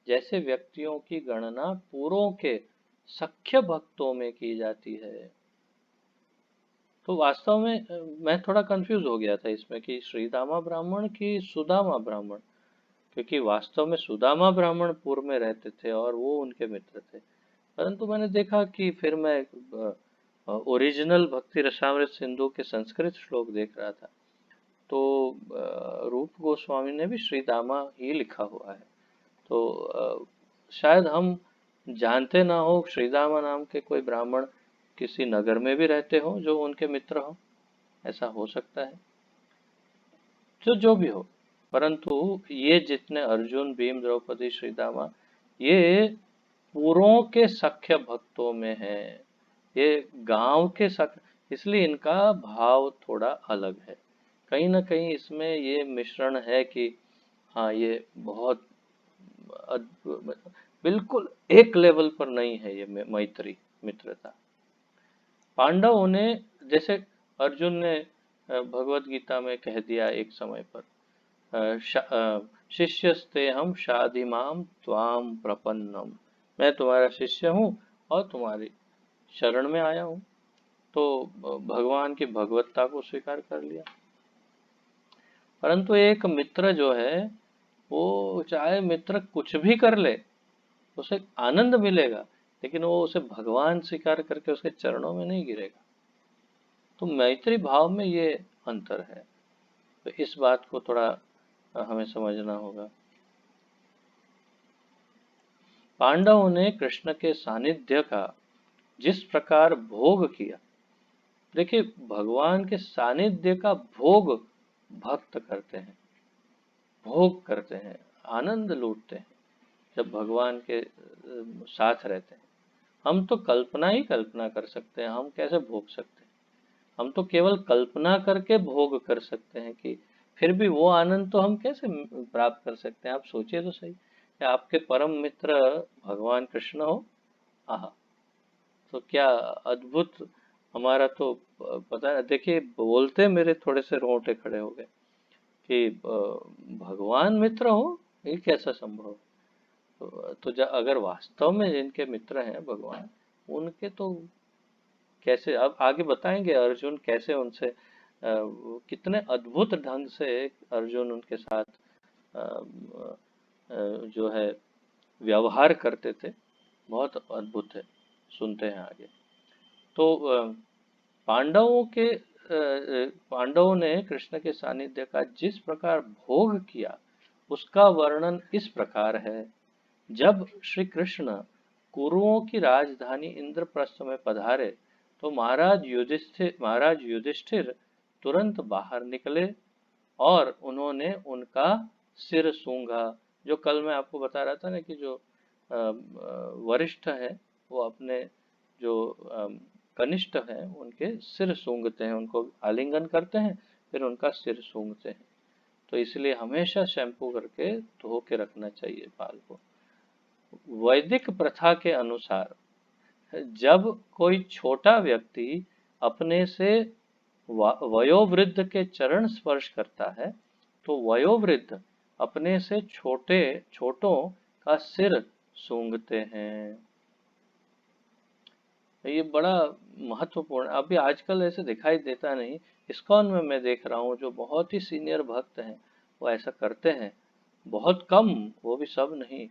जैसे व्यक्तियों की गणना पूरों के सख्य भक्तों में की जाती है। तो वास्तव में मैं थोड़ा कंफ्यूज हो गया था इसमें कि श्रीदामा ब्राह्मण की सुदामा ब्राह्मण, क्योंकि वास्तव में सुदामा ब्राह्मण पूर्व में रहते थे और वो उनके मित्र थे। परंतु मैंने देखा कि फिर मैं ओरिजिनल भक्ति रसामृत सिंधु के संस्कृत श्लोक देख रहा था, तो रूप गोस्वामी ने भी श्रीदामा ही लिखा हुआ है। तो शायद हम जानते ना हो, श्रीदामा नाम के कोई ब्राह्मण किसी नगर में भी रहते हो जो उनके मित्र हो, ऐसा हो सकता है। जो भी हो, परंतु ये जितने अर्जुन, भीम, द्रौपदी, श्रीदामा, ये पूरों के सख्य भक्तों में है, ये गांव के सख्य, इसलिए इनका भाव थोड़ा अलग है। कहीं ना कहीं इसमें ये मिश्रण है कि हाँ, ये बहुत बिल्कुल एक लेवल पर नहीं है ये मैत्री, मित्रता। पांडवों ने, जैसे अर्जुन ने भगवत गीता में कह दिया एक समय पर, शिष्यस्ते हम शाधिमाम त्वाम प्रपन्नम, मैं तुम्हारा शिष्य हूँ और तुम्हारी शरण में आया हूँ। तो भगवान की भगवत्ता को स्वीकार कर लिया। परंतु एक मित्र जो है, वो चाहे मित्र कुछ भी कर ले, उसे आनंद मिलेगा, लेकिन वो उसे भगवान स्वीकार करके उसके चरणों में नहीं गिरेगा। तो मैत्री भाव में ये अंतर है। तो इस बात को थोड़ा हमें समझना होगा। पांडवों ने कृष्ण के सानिध्य का जिस प्रकार भोग किया, देखिए भगवान के सानिध्य का भोग भक्त करते हैं, भोग करते हैं, आनंद लूटते हैं जब भगवान के साथ रहते हैं। हम तो कल्पना ही कल्पना कर सकते हैं, हम कैसे भोग सकते हैं। हम तो केवल कल्पना करके भोग कर सकते हैं कि फिर भी वो आनंद तो हम कैसे प्राप्त कर सकते हैं? आप सोचिए तो सही, कि आपके परम मित्र भगवान कृष्ण हो, आहा, तो क्या अद्भुत। हमारा तो पता है, देखिए बोलते मेरे थोड़े से रोंगटे खड़े हो गए कि भगवान मित्र हो, ये कैसा संभव? तो अगर वास्तव में जिनके मित्र हैं भगवान, उनके तो कैसे, अब आगे बताएंगे अर्जुन कैसे उनसे वो कितने अद्भुत ढंग से अर्जुन उनके साथ अ, जो है व्यवहार करते थे, बहुत अद्भुत है। सुनते हैं आगे। तो पांडवों ने कृष्ण के सानिध्य का जिस प्रकार भोग किया, उसका वर्णन इस प्रकार है। जब श्री कृष्ण कुरुओं की राजधानी इंद्रप्रस्थ में पधारे, तो महाराज युधिष्ठिर तुरंत बाहर निकले और उन्होंने उनका सिर सूंघा। जो कल मैं आपको बता रहा था ना कि जो वरिष्ठ हैं, वो अपने जो कनिष्ठ हैं उनके सिर सूंघते हैं, उनको आलिंगन करते हैं, फिर उनका सिर सूंघते हैं। तो इसलिए हमेशा शैम्पू करके धो के रखना चाहिए बाल को। वैदिक प्रथा के अनुसार जब कोई छोटा व्यक्ति अपने से वयोवृद्ध के चरण स्पर्श करता है, तो वयोवृद्ध अपने से छोटे छोटों का सिर सूंघते हैं। ये बड़ा महत्वपूर्ण, अभी आजकल ऐसे दिखाई देता नहीं। इस्कॉन में मैं देख रहा हूँ जो बहुत ही सीनियर भक्त हैं, वो ऐसा करते हैं। बहुत कम, वो भी सब नहीं,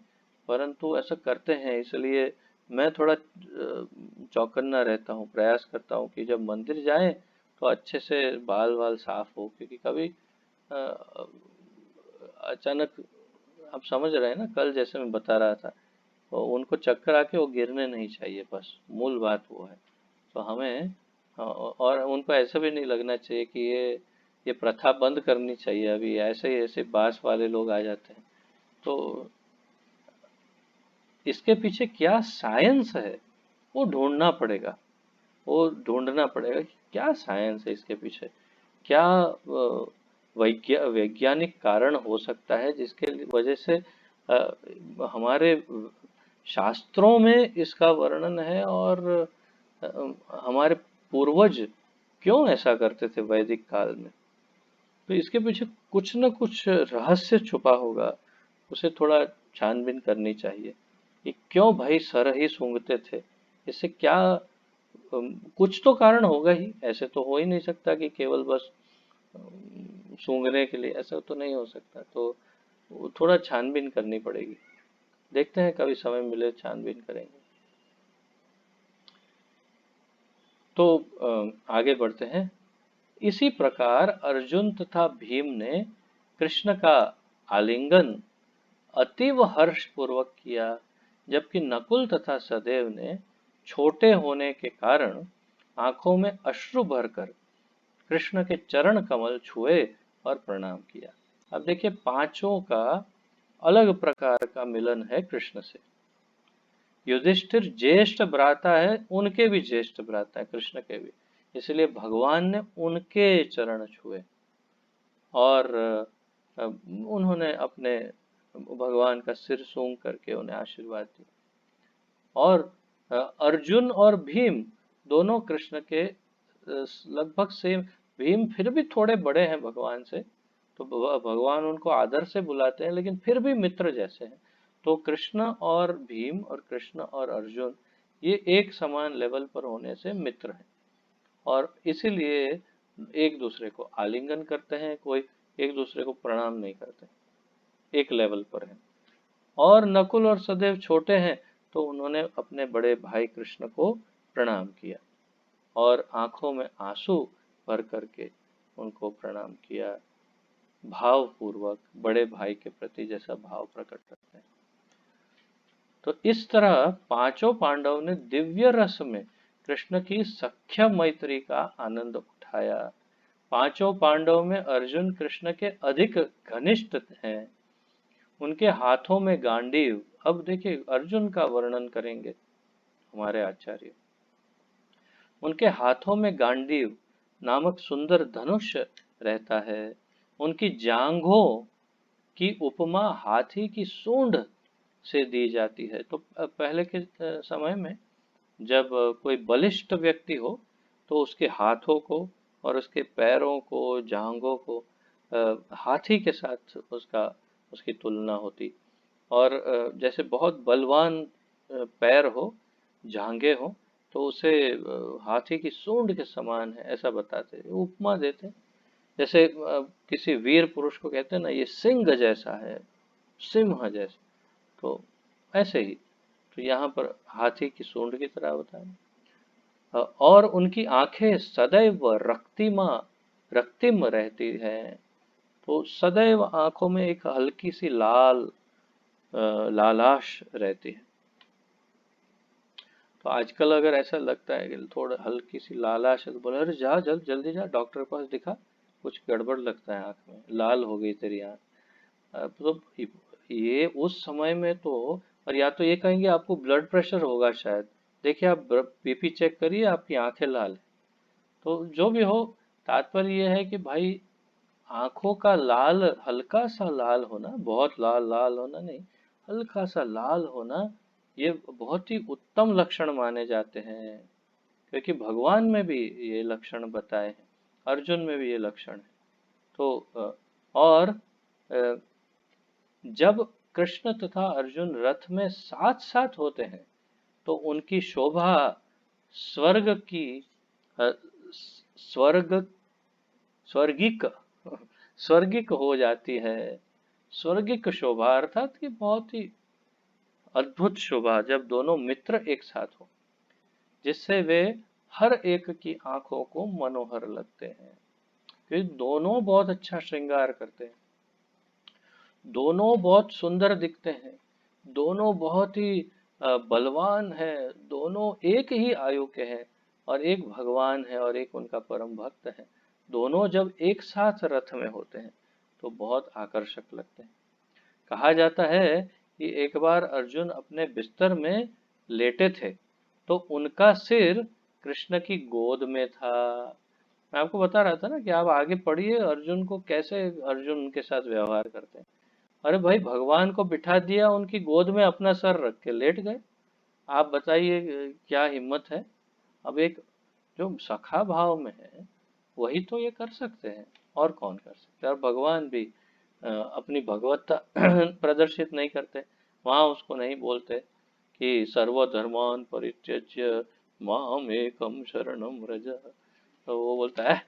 परंतु ऐसा करते हैं। इसलिए मैं थोड़ा चौकन्ना रहता हूँ, प्रयास करता हूँ कि जब मंदिर जाएं तो अच्छे से बाल वाल साफ हो, क्योंकि कभी अ, अचानक, आप समझ रहे हैं ना, कल जैसे मैं बता रहा था, तो उनको चक्कर आके वो गिरने नहीं चाहिए, बस मूल बात वो है। तो हमें और उनको ऐसा भी नहीं लगना चाहिए कि ये प्रथा बंद करनी चाहिए, अभी ऐसे ही ऐसे बास वाले लोग आ जाते हैं। तो इसके पीछे क्या साइंस है, वो ढूंढना पड़ेगा। वो ढूंढना पड़ेगा कि क्या साइंस है इसके पीछे, क्या वैज्ञानिक कारण हो सकता है जिसके वजह से हमारे शास्त्रों में इसका वर्णन है। और अ, हमारे पूर्वज क्यों ऐसा करते थे वैदिक काल में? तो इसके पीछे कुछ न कुछ रहस्य छुपा होगा, उसे थोड़ा छानबीन करनी चाहिए कि क्यों भाई सर ही सूंघते थे। इससे क्या कुछ तो कारण होगा ही, ऐसे तो हो ही नहीं सकता कि केवल बस सूंघने के लिए, ऐसा तो नहीं हो सकता। तो वो थोड़ा छानबीन करनी पड़ेगी। देखते हैं कभी समय मिले छानबीन करेंगे। तो आगे बढ़ते हैं। इसी प्रकार अर्जुन तथा भीम ने कृष्ण का आलिंगन अतीव हर्ष पूर्वक किया, जबकि नकुल तथा सदेव ने छोटे होने के कारण आंखों में अश्रु भरकर कृष्ण के चरण कमल छुए और प्रणाम किया। अब देखिए, पांचों का अलग प्रकार का मिलन है कृष्ण से। युधिष्ठिर ज्येष्ठ भ्राता है, उनके भी ज्येष्ठ भ्राता है कृष्ण के भी, इसलिए भगवान ने उनके चरण छुए और उन्होंने अपने भगवान का सिर सूंघ करके उन्हें आशीर्वाद दिया। और अर्जुन और भीम दोनों कृष्ण के लगभग सेम। भीम फिर भी थोड़े बड़े हैं भगवान से, तो भगवान उनको आदर से बुलाते हैं, लेकिन फिर भी मित्र जैसे हैं। तो कृष्ण और भीम और कृष्ण और अर्जुन, ये एक समान लेवल पर होने से मित्र हैं, और इसीलिए एक दूसरे को आलिंगन करते हैं, कोई एक दूसरे को प्रणाम नहीं करते, एक लेवल पर है। और नकुल और सदेव छोटे हैं, तो उन्होंने अपने बड़े भाई कृष्ण को प्रणाम किया और आंखों में आंसू भर करके उनको प्रणाम किया, भाव पूर्वक बड़े भाई के प्रति जैसा भाव प्रकट करते हैं। तो इस तरह पांचों पांडव ने दिव्य रस में कृष्ण की सख्य मैत्री का आनंद उठाया। पांचों पांडव में अर्जुन कृष्ण के अधिक घनिष्ठ हैं। उनके हाथों में गांडीव, अब देखिए अर्जुन का वर्णन करेंगे हमारे आचार्य। उनके हाथों में गांडीव नामक सुंदर धनुष रहता है, उनकी जांघों की उपमा हाथी की सूंड से दी जाती है। तो पहले के समय में जब कोई बलिष्ठ व्यक्ति हो तो उसके हाथों को और उसके पैरों को, जांघों को हाथी के साथ उसकी तुलना होती। और जैसे बहुत बलवान पैर हो, जांघें हो, तो उसे हाथी की सूंड के समान है ऐसा बताते, उपमा देते। जैसे किसी वीर पुरुष को कहते हैं ना, ये सिंह जैसा है, सिंह जैसा। तो ऐसे ही तो यहाँ पर हाथी की सूंड की तरह बताया। और उनकी आंखें सदैव रक्तिम रहती हैं। तो सदैव आंखों में एक हल्की सी लालाश रहती है। तो आजकल अगर ऐसा लगता है कि थोड़ा हल्की सी लालाश है तो बोले, अरे जा जल्दी जा डॉक्टर के पास दिखा, कुछ गड़बड़ लगता है, आंख में लाल हो गई तेरी आंख। तो ये उस समय में तो, और या तो ये कहेंगे आपको ब्लड प्रेशर होगा शायद, देखिए आप बीपी चेक करिए, आपकी आंखें लाल है। तो जो भी हो, तात्पर्य ये है कि भाई आंखों का लाल, हल्का सा लाल होना, बहुत लाल लाल होना नहीं, हल्का सा लाल होना, ये बहुत ही उत्तम लक्षण माने जाते हैं। क्योंकि भगवान में भी ये लक्षण बताए हैं, अर्जुन में भी ये लक्षण है। तो और जब कृष्ण तथा अर्जुन रथ में साथ साथ होते हैं तो उनकी शोभा स्वर्ग की अ, स्वर्ग स्वर्गिक स्वर्गिक हो जाती है। स्वर्गिक शोभा अर्थात कि बहुत ही अद्भुत शोभा जब दोनों मित्र एक साथ हो, जिससे वे हर एक की आंखों को मनोहर लगते हैं। क्योंकि दोनों बहुत अच्छा श्रृंगार करते हैं, दोनों बहुत सुंदर दिखते हैं, दोनों बहुत ही बलवान है, दोनों एक ही आयु के हैं, और एक भगवान है और एक उनका परम भक्त है। दोनों जब एक साथ रथ में होते हैं तो बहुत आकर्षक लगते हैं। कहा जाता है कि एक बार अर्जुन अपने बिस्तर में लेटे थे तो उनका सिर कृष्ण की गोद में था। मैं आपको बता रहा था ना कि आप आगे पढ़िए अर्जुन को कैसे अर्जुन उनके साथ व्यवहार करते हैं। अरे भाई, भगवान को बिठा दिया उनकी गोद में, अपना सर रख के लेट गए। आप बताइए क्या हिम्मत है। अब एक जो सखा भाव में है वही तो ये कर सकते हैं, और कौन कर सकते हैं। और भगवान भी अपनी भगवत्ता प्रदर्शित नहीं करते, वहां उसको नहीं बोलते कि सर्वधर्मान परित्यज्य माम एकम शरणम व्रज। तो वो बोलता है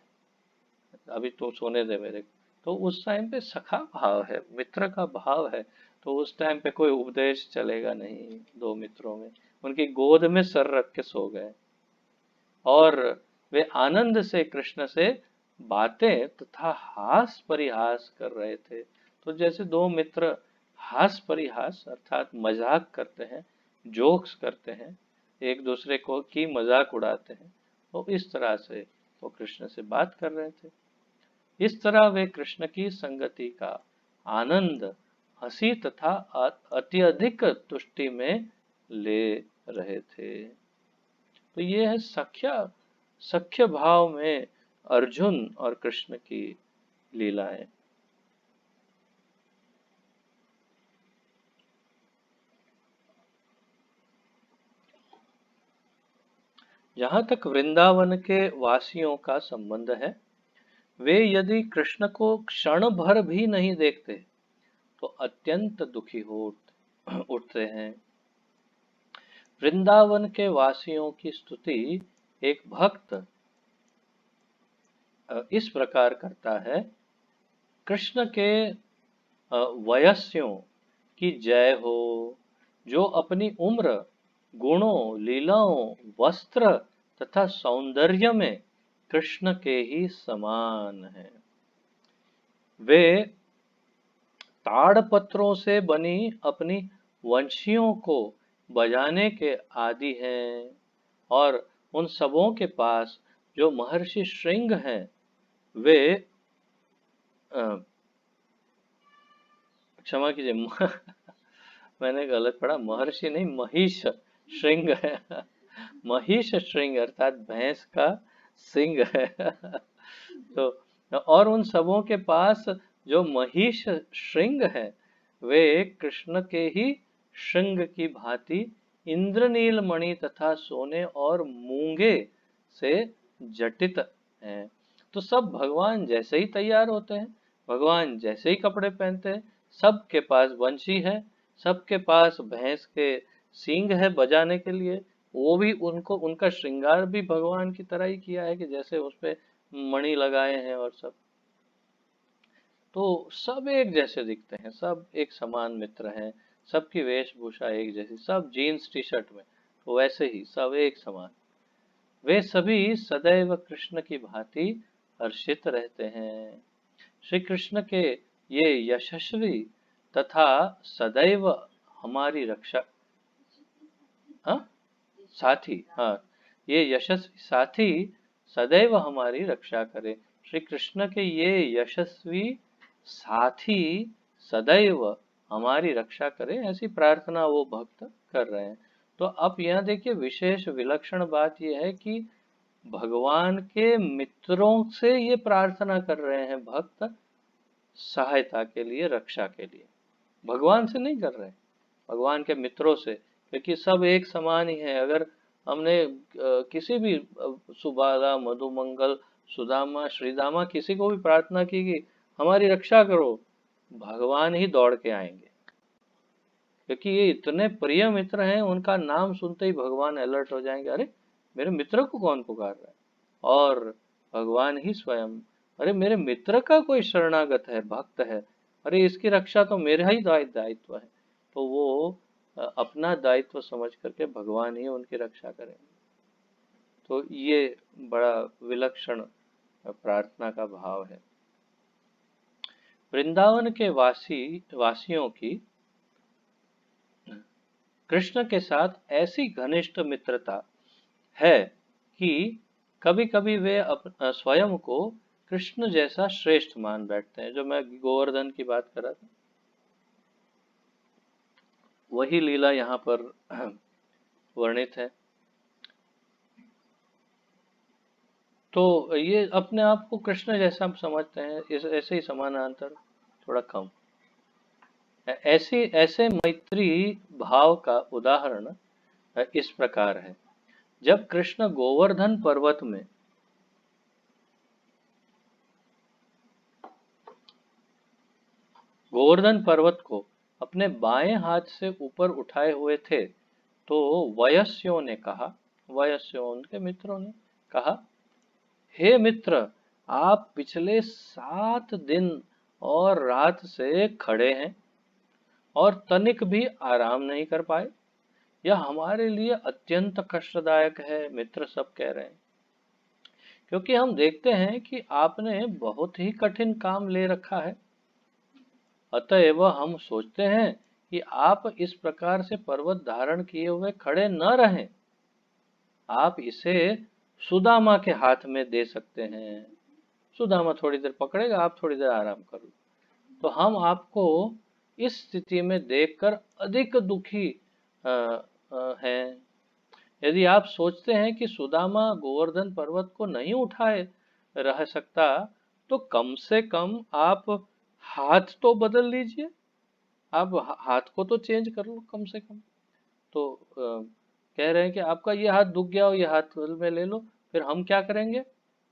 अभी तो सोने दे मेरे को। तो उस टाइम पे सखा भाव है, मित्र का भाव है। तो उस टाइम पे कोई उपदेश चलेगा नहीं। दो मित्रों में उनकी गोद में सर रख के सो गए, और वे आनंद से कृष्ण से बातें तथा हास परिहास कर रहे थे। तो जैसे दो मित्र हास परिहास अर्थात मजाक करते हैं, जोक्स करते हैं, एक दूसरे को की मजाक उड़ाते हैं, तो इस तरह से वो कृष्ण से बात कर रहे थे। इस तरह वे कृष्ण की संगति का आनंद हंसी तथा अत्यधिक तुष्टि में ले रहे थे। तो ये है सख्य भाव में अर्जुन और कृष्ण की लीलाएं। जहाँ तक वृंदावन के वासियों का संबंध है, वे यदि कृष्ण को क्षण भर भी नहीं देखते तो अत्यंत दुखी हो उठते हैं। वृंदावन के वासियों की स्तुति एक भक्त इस प्रकार करता है, कृष्ण के वयस्यों की जय हो, जो अपनी उम्र, गुणों, लीलाओं, वस्त्र तथा सौंदर्य में कृष्ण के ही समान है। वे ताड़पत्रों से बनी अपनी वंशियों को बजाने के आदि हैं, और उन सबों के पास जो महर्षि श्रृंग हैं, वे क्षमा कीजिए मैंने गलत पढ़ा, महर्षि नहीं महिष श्रृंग है। महिष श्रृंग अर्थात भैंस का सिंह है। तो और उन सबों के पास जो महिष श्रृंग है वे कृष्ण के ही श्रृंग की भांति इंद्रनील मणि तथा सोने और मूंगे से जटित हैं। तो सब भगवान जैसे ही तैयार होते हैं, भगवान जैसे ही कपड़े पहनते हैं, सबके पास बंशी है, सबके पास भैंस के सींग है बजाने के लिए, वो भी उनको उनका श्रृंगार भी भगवान की तरह ही किया है कि जैसे उस पे मणि लगाए हैं और सब। तो सब एक जैसे दिखते हैं, सब एक समान मित्र हैं, सबकी वेशभूषा एक जैसी, सब जीन्स टी शर्ट में, तो वैसे ही सब एक समान। वे सभी सदैव कृष्ण की भांति हर्षित रहते हैं। श्री कृष्ण के ये यशस्वी तथा सदैव हमारी रक्षा, हाँ साथी, हाँ ये यशस्वी साथी सदैव हमारी रक्षा करे। श्री कृष्ण के ये यशस्वी साथी सदैव हमारी रक्षा करे, ऐसी प्रार्थना वो भक्त कर रहे हैं। तो अब यहाँ देखिए विशेष विलक्षण बात यह है कि भगवान के मित्रों से ये प्रार्थना कर रहे हैं भक्त, सहायता के लिए, रक्षा के लिए। भगवान से नहीं कर रहे, भगवान के मित्रों से, क्योंकि सब एक समान ही है। अगर हमने किसी भी सुबाला, मधुमंगल, सुदामा, श्रीदामा किसी को भी प्रार्थना की कि हमारी रक्षा करो, भगवान ही दौड़ के आएंगे, क्योंकि ये इतने प्रिय मित्र हैं, उनका नाम सुनते ही भगवान अलर्ट हो जाएंगे, अरे मेरे मित्र को कौन पुकार रहा है, और भगवान ही स्वयं, अरे मेरे मित्र का कोई शरणागत है, भक्त है, अरे इसकी रक्षा तो मेरा ही दायित्व है। तो वो अपना दायित्व समझ करके भगवान ही उनकी रक्षा करेंगे। तो ये बड़ा विलक्षण प्रार्थना का भाव है। वृंदावन के वासियों की कृष्ण के साथ ऐसी घनिष्ठ मित्रता है कि कभी कभी वे स्वयं को कृष्ण जैसा श्रेष्ठ मान बैठते हैं। जो मैं गोवर्धन की बात कर रहा था, वही लीला यहाँ पर वर्णित है। तो ये अपने आप को कृष्ण जैसा समझते हैं, इस ऐसे ही समानांतर, थोड़ा कम। ऐसे मैत्री भाव का उदाहरण इस प्रकार है। जब कृष्ण गोवर्धन पर्वत को अपने बाएं हाथ से ऊपर उठाए हुए थे, तो वयस्यों ने कहा, वयस्यों उनके मित्रों ने कहा, हे मित्र, आप पिछले 7 दिन और रात से खड़े हैं और तनिक भी आराम नहीं कर पाए, यह हमारे लिए अत्यंत कष्टदायक है। मित्र सब कह रहे हैं, क्योंकि हम देखते हैं कि आपने बहुत ही कठिन काम ले रखा है, अतएव हम सोचते हैं कि आप इस प्रकार से पर्वत धारण किए हुए खड़े न रहें, आप इसे सुदामा के हाथ में दे सकते हैं। सुदामा थोड़ी देर पकड़ेगा, आप थोड़ी देर आराम कर लो। तो हम आपको इस स्थिति में देखकर अधिक दुखी हैं। यदि आप सोचते हैं कि सुदामा गोवर्धन पर्वत को नहीं उठाए रह सकता, तो कम से कम आप हाथ तो बदल लीजिए, आप हाथ को तो चेंज कर लो कम से कम। तो कह रहे हैं कि आपका ये हाथ दुख गया हो, ये हाथ में ले लो, फिर हम क्या करेंगे,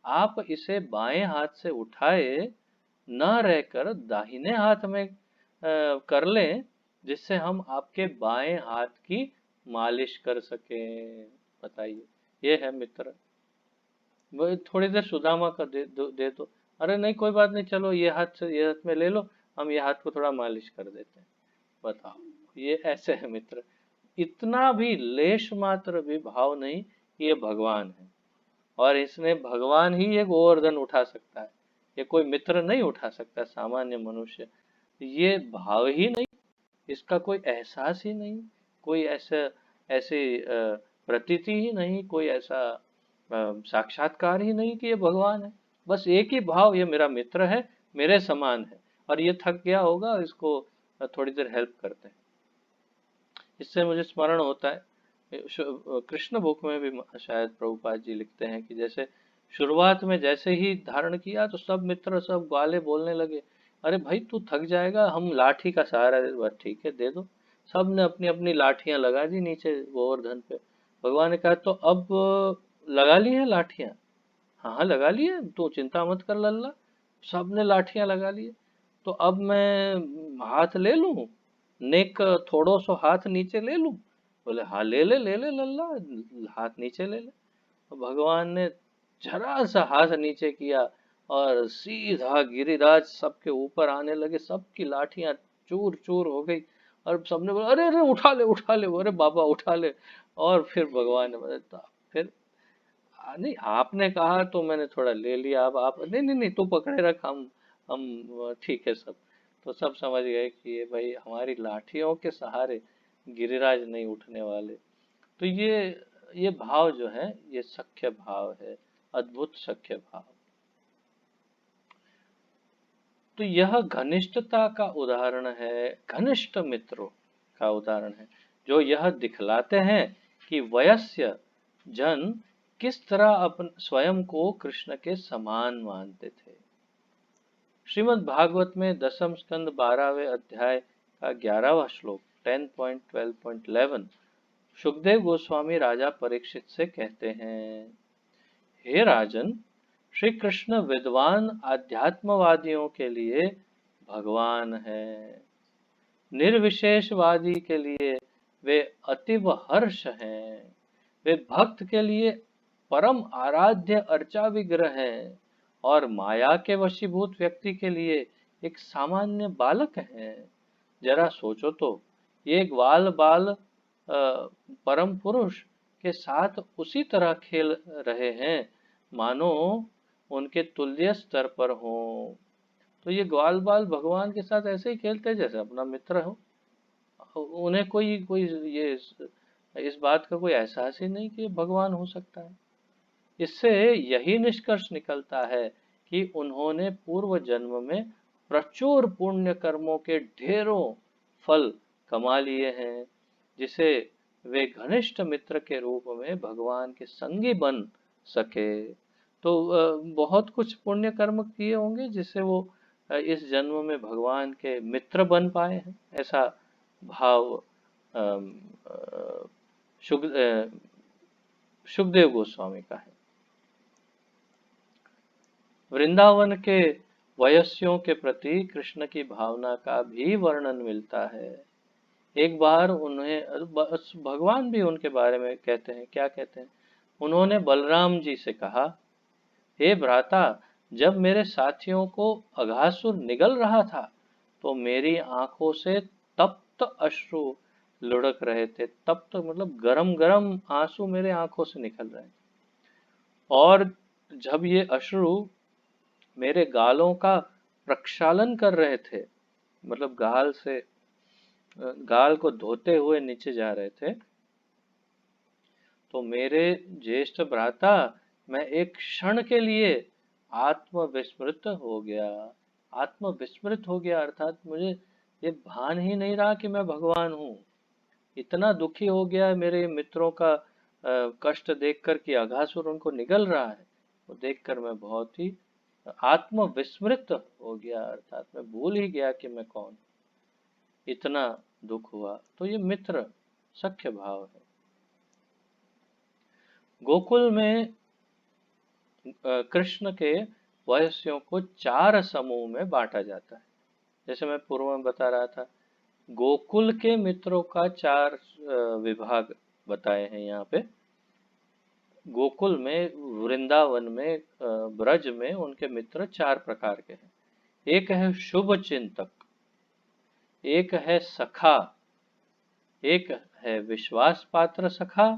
आप इसे बाएं हाथ से उठाए न रहकर दाहिने हाथ में कर लें, जिससे हम आपके बाएं हाथ की मालिश कर सकें। बताइए, ये है मित्र। वो थोड़ी देर सुदामा का दे दो, अरे नहीं कोई बात नहीं, चलो ये हाथ से ये हाथ में ले लो, हम ये हाथ को थोड़ा मालिश कर देते हैं। बताओ, ये ऐसे है मित्र। इतना भी लेश मात्र भी भाव नहीं कि ये भगवान है, और इसने भगवान ही ये गोवर्धन उठा सकता है, ये कोई मित्र नहीं उठा सकता, सामान्य मनुष्य। ये भाव ही नहीं, इसका कोई एहसास ही नहीं, कोई ऐसी प्रतीति ही नहीं, कोई ऐसा साक्षात्कार ही नहीं कि ये भगवान है। बस एक ही भाव, ये मेरा मित्र है, मेरे समान है, और ये थक गया होगा, इसको थोड़ी देर हेल्प करते हैं। इससे मुझे स्मरण होता है, कृष्ण बुक में भी शायद प्रभुपाद जी लिखते हैं कि जैसे शुरुआत में जैसे ही धारण किया तो सब मित्र सब ग्वाले बोलने लगे, अरे भाई तू थक जाएगा, हम लाठी का सहारा दे। बस ठीक है, दे दो। सब ने अपनी अपनी लाठियां लगा दी नीचे गोवर्धन पे। भगवान ने कहा, तो अब लगा ली है लाठियां? हाँ हाँ लगा लिए, तू चिंता मत कर लल्ला। सबने लाठियां लगा लिए। तो अब मैं हाथ ले लूं, नेक थोड़ो सो हाथ नीचे ले लूं? बोले हाँ ले ले ले ले लल्ला, हाथ नीचे ले ले। तो भगवान ने जरा सा हाथ नीचे किया और सीधा गिरिराज सबके ऊपर आने लगे, सबकी लाठियां चूर चूर हो गई। और सबने बोला, अरे अरे उठा ले उठा ले, अरे बाबा उठा ले। और फिर भगवान ने बताया, फिर नहीं आपने कहा तो मैंने थोड़ा ले लिया, अब आप नहीं नहीं नहीं तू पकड़े रख, हम ठीक है सब। तो सब समझ गए कि ये भाई हमारी लाठियों के सहारे गिरिराज नहीं उठने वाले। तो ये भाव जो है ये सख्य भाव है, अद्भुत सख्य भाव। तो यह घनिष्ठता का उदाहरण है, घनिष्ठ मित्रों का उदाहरण है, जो यह दिखलाते हैं कि वयस्क जन किस तरह अपन स्वयं को कृष्ण के समान मानते थे। श्रीमद् भागवत में दसम स्कंद 12वें अध्याय का 11वां श्लोक 10.12.11 सुखदेव गोस्वामी राजा परीक्षित से कहते हैं, हे राजन, श्री कृष्ण विद्वान आध्यात्मवादियों के लिए भगवान है, निर्विशेषवादी के लिए वे अतीव हर्ष हैं, वे भक्त के लिए परम आराध्य अर्चा विग्रह हैं, और माया के वशीभूत व्यक्ति के लिए एक सामान्य बालक हैं। जरा सोचो तो, ये ग्वाल बाल परम पुरुष के साथ उसी तरह खेल रहे हैं मानो उनके तुल्य स्तर पर हो। तो ये ग्वाल बाल भगवान के साथ ऐसे ही खेलते हैं जैसे अपना मित्र हो। उन्हें कोई कोई ये इस बात का कोई एहसास ही नहीं कि ये भगवान हो सकता है। इससे यही निष्कर्ष निकलता है कि उन्होंने पूर्व जन्म में प्रचुर पुण्य कर्मों के ढेरों फल कमा लिए हैं, जिसे वे घनिष्ठ मित्र के रूप में भगवान के संगी बन सके। तो बहुत कुछ पुण्य कर्म किए होंगे जिससे वो इस जन्म में भगवान के मित्र बन पाए हैं, ऐसा भाव अम, अ, सुखदेव गोस्वामी का है। वृंदावन के वयस्यों के प्रति कृष्ण की भावना का भी वर्णन मिलता है। एक बार उन्हें भगवान भी उनके बारे में कहते हैं, क्या कहते हैं, उन्होंने बलराम जी से कहा, हे भ्राता, जब मेरे साथियों को अघासुर निगल रहा था तो मेरी आंखों से तप्त अश्रु लुढ़क रहे थे। तप्त मतलब गरम गरम आंसू मेरे आंखों से निकल रहे थे, और जब ये अश्रु मेरे गालों का प्रक्षालन कर रहे थे, मतलब गाल से गाल को धोते हुए नीचे जा रहे थे, तो मेरे ज्येष्ठ भ्राता, मैं एक क्षण के लिए आत्मविस्मृत हो गया। आत्मविस्मृत हो गया अर्थात मुझे ये भान ही नहीं रहा कि मैं भगवान हूँ। इतना दुखी हो गया मेरे मित्रों का कष्ट देखकर कि अघासुर उनको निगल रहा है, वो देखकर मैं बहुत ही आत्मविस्मृत हो गया, अर्थात मैं भूल ही गया कि मैं कौन। इतना दुख हुआ। तो ये मित्र सख्य भाव है। गोकुल में कृष्ण के वयस्यों को 4 समूह में बांटा जाता है। जैसे मैं पूर्व में बता रहा था, गोकुल के मित्रों का 4 विभाग बताए हैं यहाँ पे। गोकुल में, वृंदावन में, ब्रज में उनके मित्र 4 प्रकार के हैं। एक है शुभ चिंतक, एक है सखा, एक है विश्वास पात्र सखा,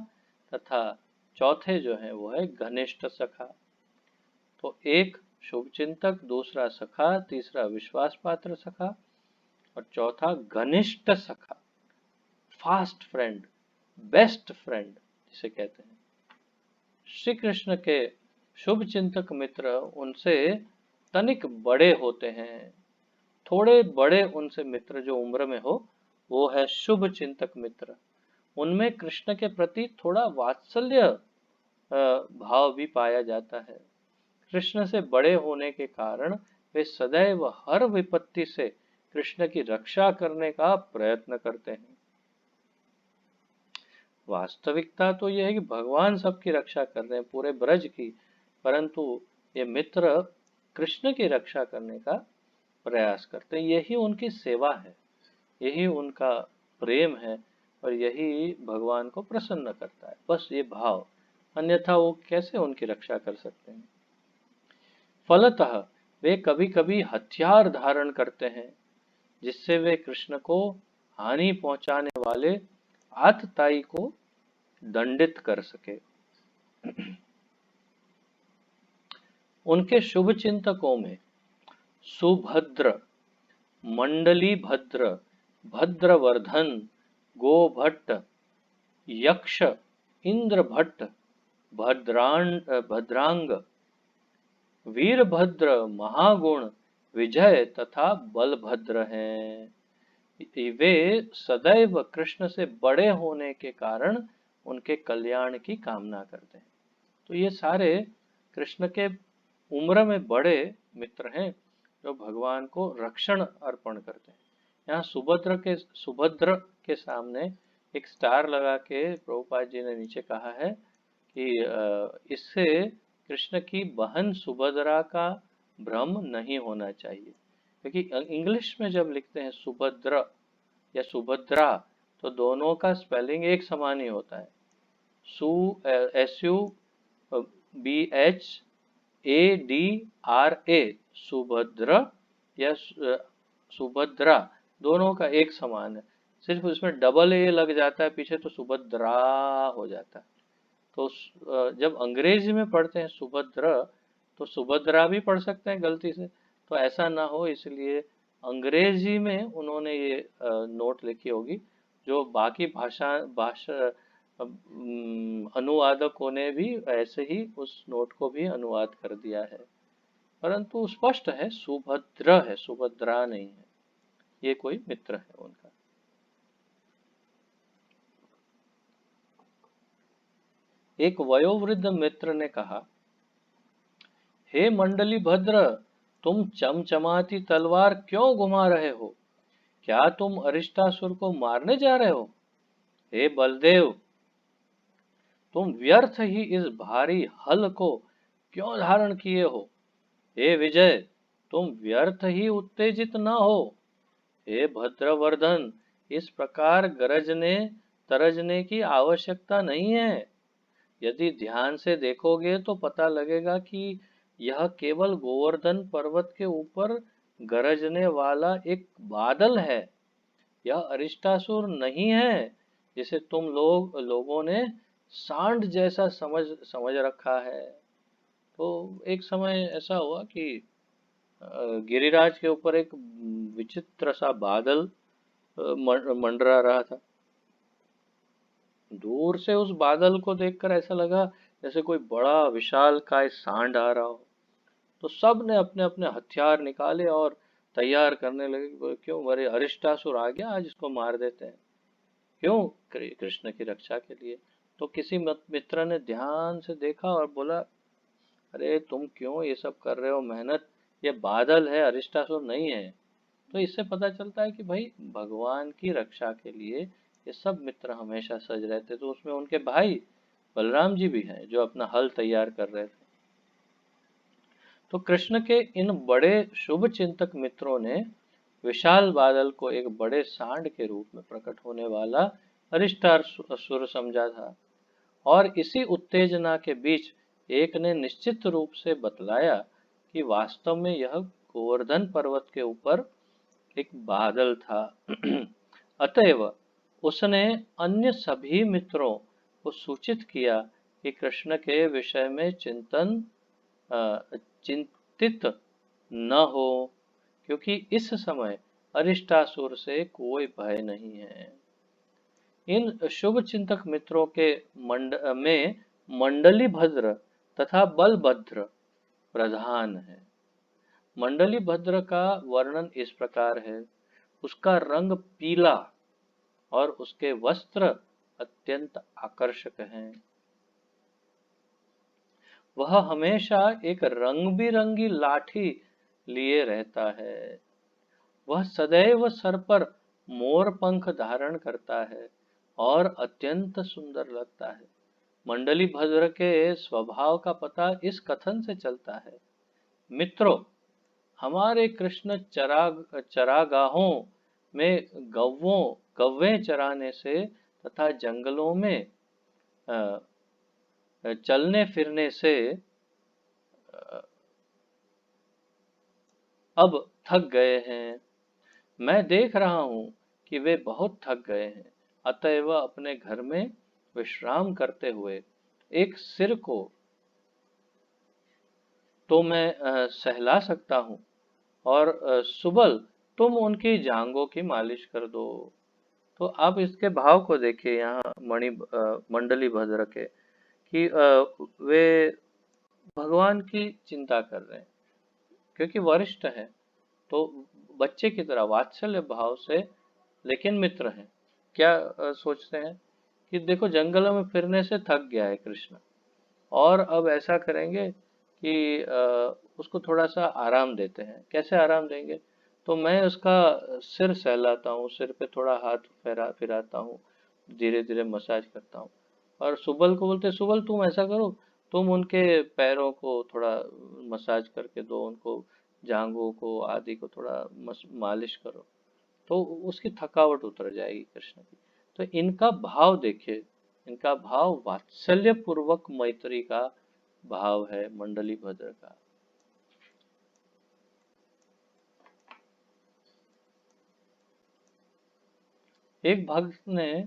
तथा चौथे जो है वो है घनिष्ठ सखा। तो एक शुभ चिंतक, दूसरा सखा, तीसरा विश्वास पात्र सखा और चौथा घनिष्ठ सखा, फास्ट फ्रेंड, बेस्ट फ्रेंड जिसे कहते हैं। श्री कृष्ण के शुभ चिंतक मित्र उनसे तनिक बड़े होते हैं। थोड़े बड़े उनसे मित्र जो उम्र में हो, वो है शुभ चिंतक मित्र। उनमें कृष्ण के प्रति थोड़ा वात्सल्य भाव भी पाया जाता है। कृष्ण से बड़े होने के कारण वे सदैव हर विपत्ति से कृष्ण की रक्षा करने का प्रयत्न करते हैं। वास्तविकता तो यह है कि भगवान सबकी रक्षा कर रहे हैं, पूरे ब्रज की, परंतु ये मित्र कृष्ण की रक्षा करने का प्रयास करते हैं। यही उनकी सेवा है, यही उनका प्रेम है, और यही भगवान को प्रसन्न करता है, बस ये भाव। अन्यथा वो कैसे उनकी रक्षा कर सकते हैं। फलतः वे कभी कभी हथियार धारण करते हैं, जिससे वे कृष्ण को हानि पहुंचाने वाले आतताई को दंडित कर सके। उनके शुभ चिंतकों में सुभद्र, मंडली भद्र, भद्रवर्धन, गोभट्ट, यक्ष, इंद्रभट्ट, भद्रांग, वीरभद्र, महागुण, विजय तथा बलभद्र हैं। वे सदैव कृष्ण से बड़े होने के कारण उनके कल्याण की कामना करते हैं। तो ये सारे कृष्ण के उम्र में बड़े मित्र हैं, जो भगवान को रक्षण अर्पण करते हैं। यहाँ सुभद्र के सामने एक स्टार लगा के प्रभुपाद जी ने नीचे कहा है कि इससे कृष्ण की बहन सुभद्रा का भ्रम नहीं होना चाहिए, क्योंकि इंग्लिश में जब लिखते हैं सुभद्र या सुभद्रा, तो दोनों का स्पेलिंग एक समान ही होता है। SUBHADRA, सुभद्र या सुभद्रा, दोनों का एक समान है। सिर्फ उसमें डबल ए लग जाता है पीछे, तो सुभद्रा हो जाता है। तो जब अंग्रेजी में पढ़ते हैं सुभद्र, तो सुभद्रा भी पढ़ सकते हैं गलती से, तो ऐसा ना हो इसलिए अंग्रेजी में उन्होंने ये नोट लिखी होगी। जो बाकी भाषा अनुवादकों ने भी ऐसे ही उस नोट को भी अनुवाद कर दिया है, परंतु स्पष्ट है सुभद्र है, सुभद्रा नहीं है। ये कोई मित्र है उनका। एक वयोवृद्ध मित्र ने कहा, हे मंडली भद्र, तुम चमचमाती तलवार क्यों घुमा रहे हो? क्या तुम अरिष्टासुर को मारने जा रहे हो? हे बलदेव, तुम व्यर्थ ही इस भारी हल को क्यों धारण किए हो? हे विजय, तुम व्यर्थ ही उत्तेजित न हो। हे भद्रवर्धन, इस प्रकार गरजने तरजने की आवश्यकता नहीं है। यदि ध्यान से देखोगे तो पता लगेगा कि यह केवल गोवर्धन पर्वत के ऊपर गरजने वाला एक बादल है। यह अरिष्टासुर नहीं है, जिसे तुम लोगों ने सांड जैसा समझ रखा है। तो एक समय ऐसा हुआ कि गिरिराज के ऊपर एक विचित्र सा बादल मंडरा रहा था। दूर से उस बादल को देखकर ऐसा लगा जैसे कोई बड़ा विशालकाय सांड आ रहा हो। तो सब ने अपने अपने हथियार निकाले और तैयार करने लगे। क्यों, अरे अरिष्टासुर आ गया, आज इसको मार देते हैं। क्यों? कृष्ण की रक्षा के लिए। तो किसी मित्र ने ध्यान से देखा और बोला, अरे तुम क्यों ये सब कर रहे हो मेहनत, ये बादल है, अरिष्टासुर नहीं है। तो इससे पता चलता है कि भाई भगवान की रक्षा के लिए ये सब मित्र हमेशा सज रहते। तो उसमें उनके भाई बलराम जी भी हैं, जो अपना हल तैयार कर रहे थे। तो कृष्ण के इन बड़े शुभ चिंतक मित्रों ने विशाल बादल को एक बड़े सांड के रूप में प्रकट होने वाला अरिष्टासुर समझा था, और इसी उत्तेजना के बीच एक ने निश्चित रूप से बतलाया कि वास्तव में यह गोवर्धन पर्वत के ऊपर एक बादल था। अतएव उसने अन्य सभी मित्रों को सूचित किया कि कृष्ण के विषय में चिंतित न हो, क्योंकि इस समय अरिष्टासुर से कोई भय नहीं है। इन शुभ चिंतक मित्रों के में मंडली भद्र तथा बलभद्र प्रधान है। मंडली भद्र का वर्णन इस प्रकार है। उसका रंग पीला और उसके वस्त्र अत्यंत आकर्षक हैं। वह हमेशा एक रंग बिरंगी लाठी लिए रहता है। वह सदैव सर पर मोर पंख धारण करता है और अत्यंत सुंदर लगता है। मंडली भद्र के स्वभाव का पता इस कथन से चलता है। मित्रों, हमारे कृष्ण चरागाहों में गौवें चराने से तथा जंगलों में अ, चलने फिरने से अब थक गए हैं। मैं देख रहा हूँ कि वे बहुत थक गए हैं, अतएव अपने घर में विश्राम करते हुए एक सिर को तो मैं सहला सकता हूँ, और सुबल तुम उनकी जांघों की मालिश कर दो। तो आप इसके भाव को देखिए यहाँ मंडली भद्र के कि वे भगवान की चिंता कर रहे हैं, क्योंकि वरिष्ठ हैं, तो बच्चे की तरह वात्सल्य भाव से, लेकिन मित्र हैं। क्या सोचते हैं कि देखो जंगलों में फिरने से थक गया है कृष्ण, और अब ऐसा करेंगे कि उसको थोड़ा सा आराम देते हैं। कैसे आराम देंगे? तो मैं उसका सिर सहलाता हूँ, सिर पे थोड़ा हाथ फिराता हूँ, धीरे धीरे मसाज करता हूँ। और सुबल को बोलते, सुबल तुम ऐसा करो, तुम उनके पैरों को थोड़ा मसाज करके दो, उनको जांघों को आदि को थोड़ा मालिश करो, तो उसकी थकावट उतर जाएगी कृष्ण की। तो इनका भाव देखिए, इनका भाव वात्सल्य पूर्वक मैत्री का भाव है मंडली भद्र का। एक भक्त ने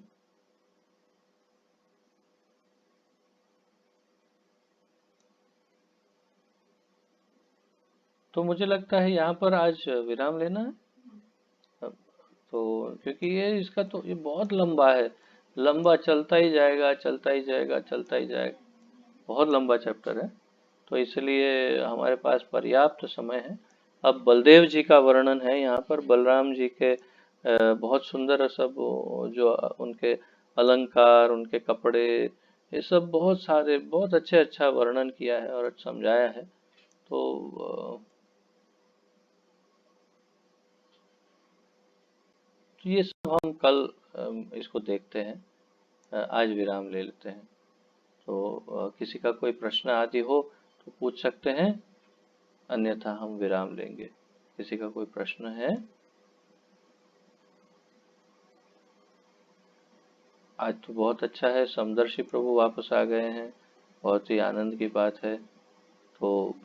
तो मुझे लगता है यहाँ पर आज विराम लेना है। तो क्योंकि ये इसका तो ये बहुत लंबा है, लंबा चलता ही जाएगा, चलता ही जाएगा, चलता ही जाएगा, बहुत लंबा चैप्टर है। तो इसलिए हमारे पास पर्याप्त समय है। अब बलदेव जी का वर्णन है यहाँ पर। बलराम जी के बहुत सुंदर सब जो उनके अलंकार, उनके कपड़े, ये सब बहुत सारे बहुत अच्छा वर्णन किया है और समझाया है। तो ये सब हम कल इसको देखते हैं। आज विराम ले लेते हैं। तो किसी का कोई प्रश्न आदि हो तो पूछ सकते हैं, अन्यथा हम विराम लेंगे। किसी का कोई प्रश्न है? आज तो बहुत अच्छा है, समदर्शी प्रभु वापस आ गए हैं, बहुत ही आनंद की बात है। तो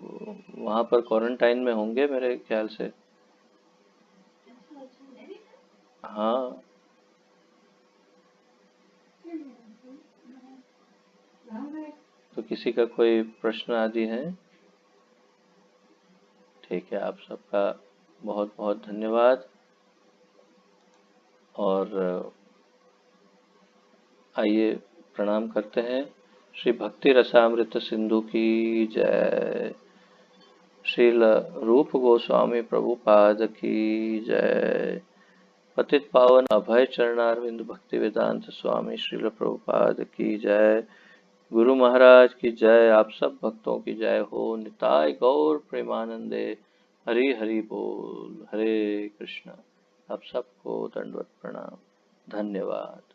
वहाँ पर क्वारंटाइन में होंगे मेरे ख्याल से। हाँ, तो किसी का कोई प्रश्न आदि है? ठीक है, आप सबका बहुत बहुत धन्यवाद। और आइए प्रणाम करते हैं। श्री भक्ति रसामृत सिंधु की जय। श्रील रूप गोस्वामी प्रभुपाद की जय। पतित पावन अभय चरणारविंद भक्ति वेदांत स्वामी श्रील प्रभुपाद की जय। गुरु महाराज की जय। आप सब भक्तों की जय हो। निताय गौर प्रेमानंदे। हरि हरि बोल। हरे कृष्ण। आप सबको दंडवत प्रणाम। धन्यवाद।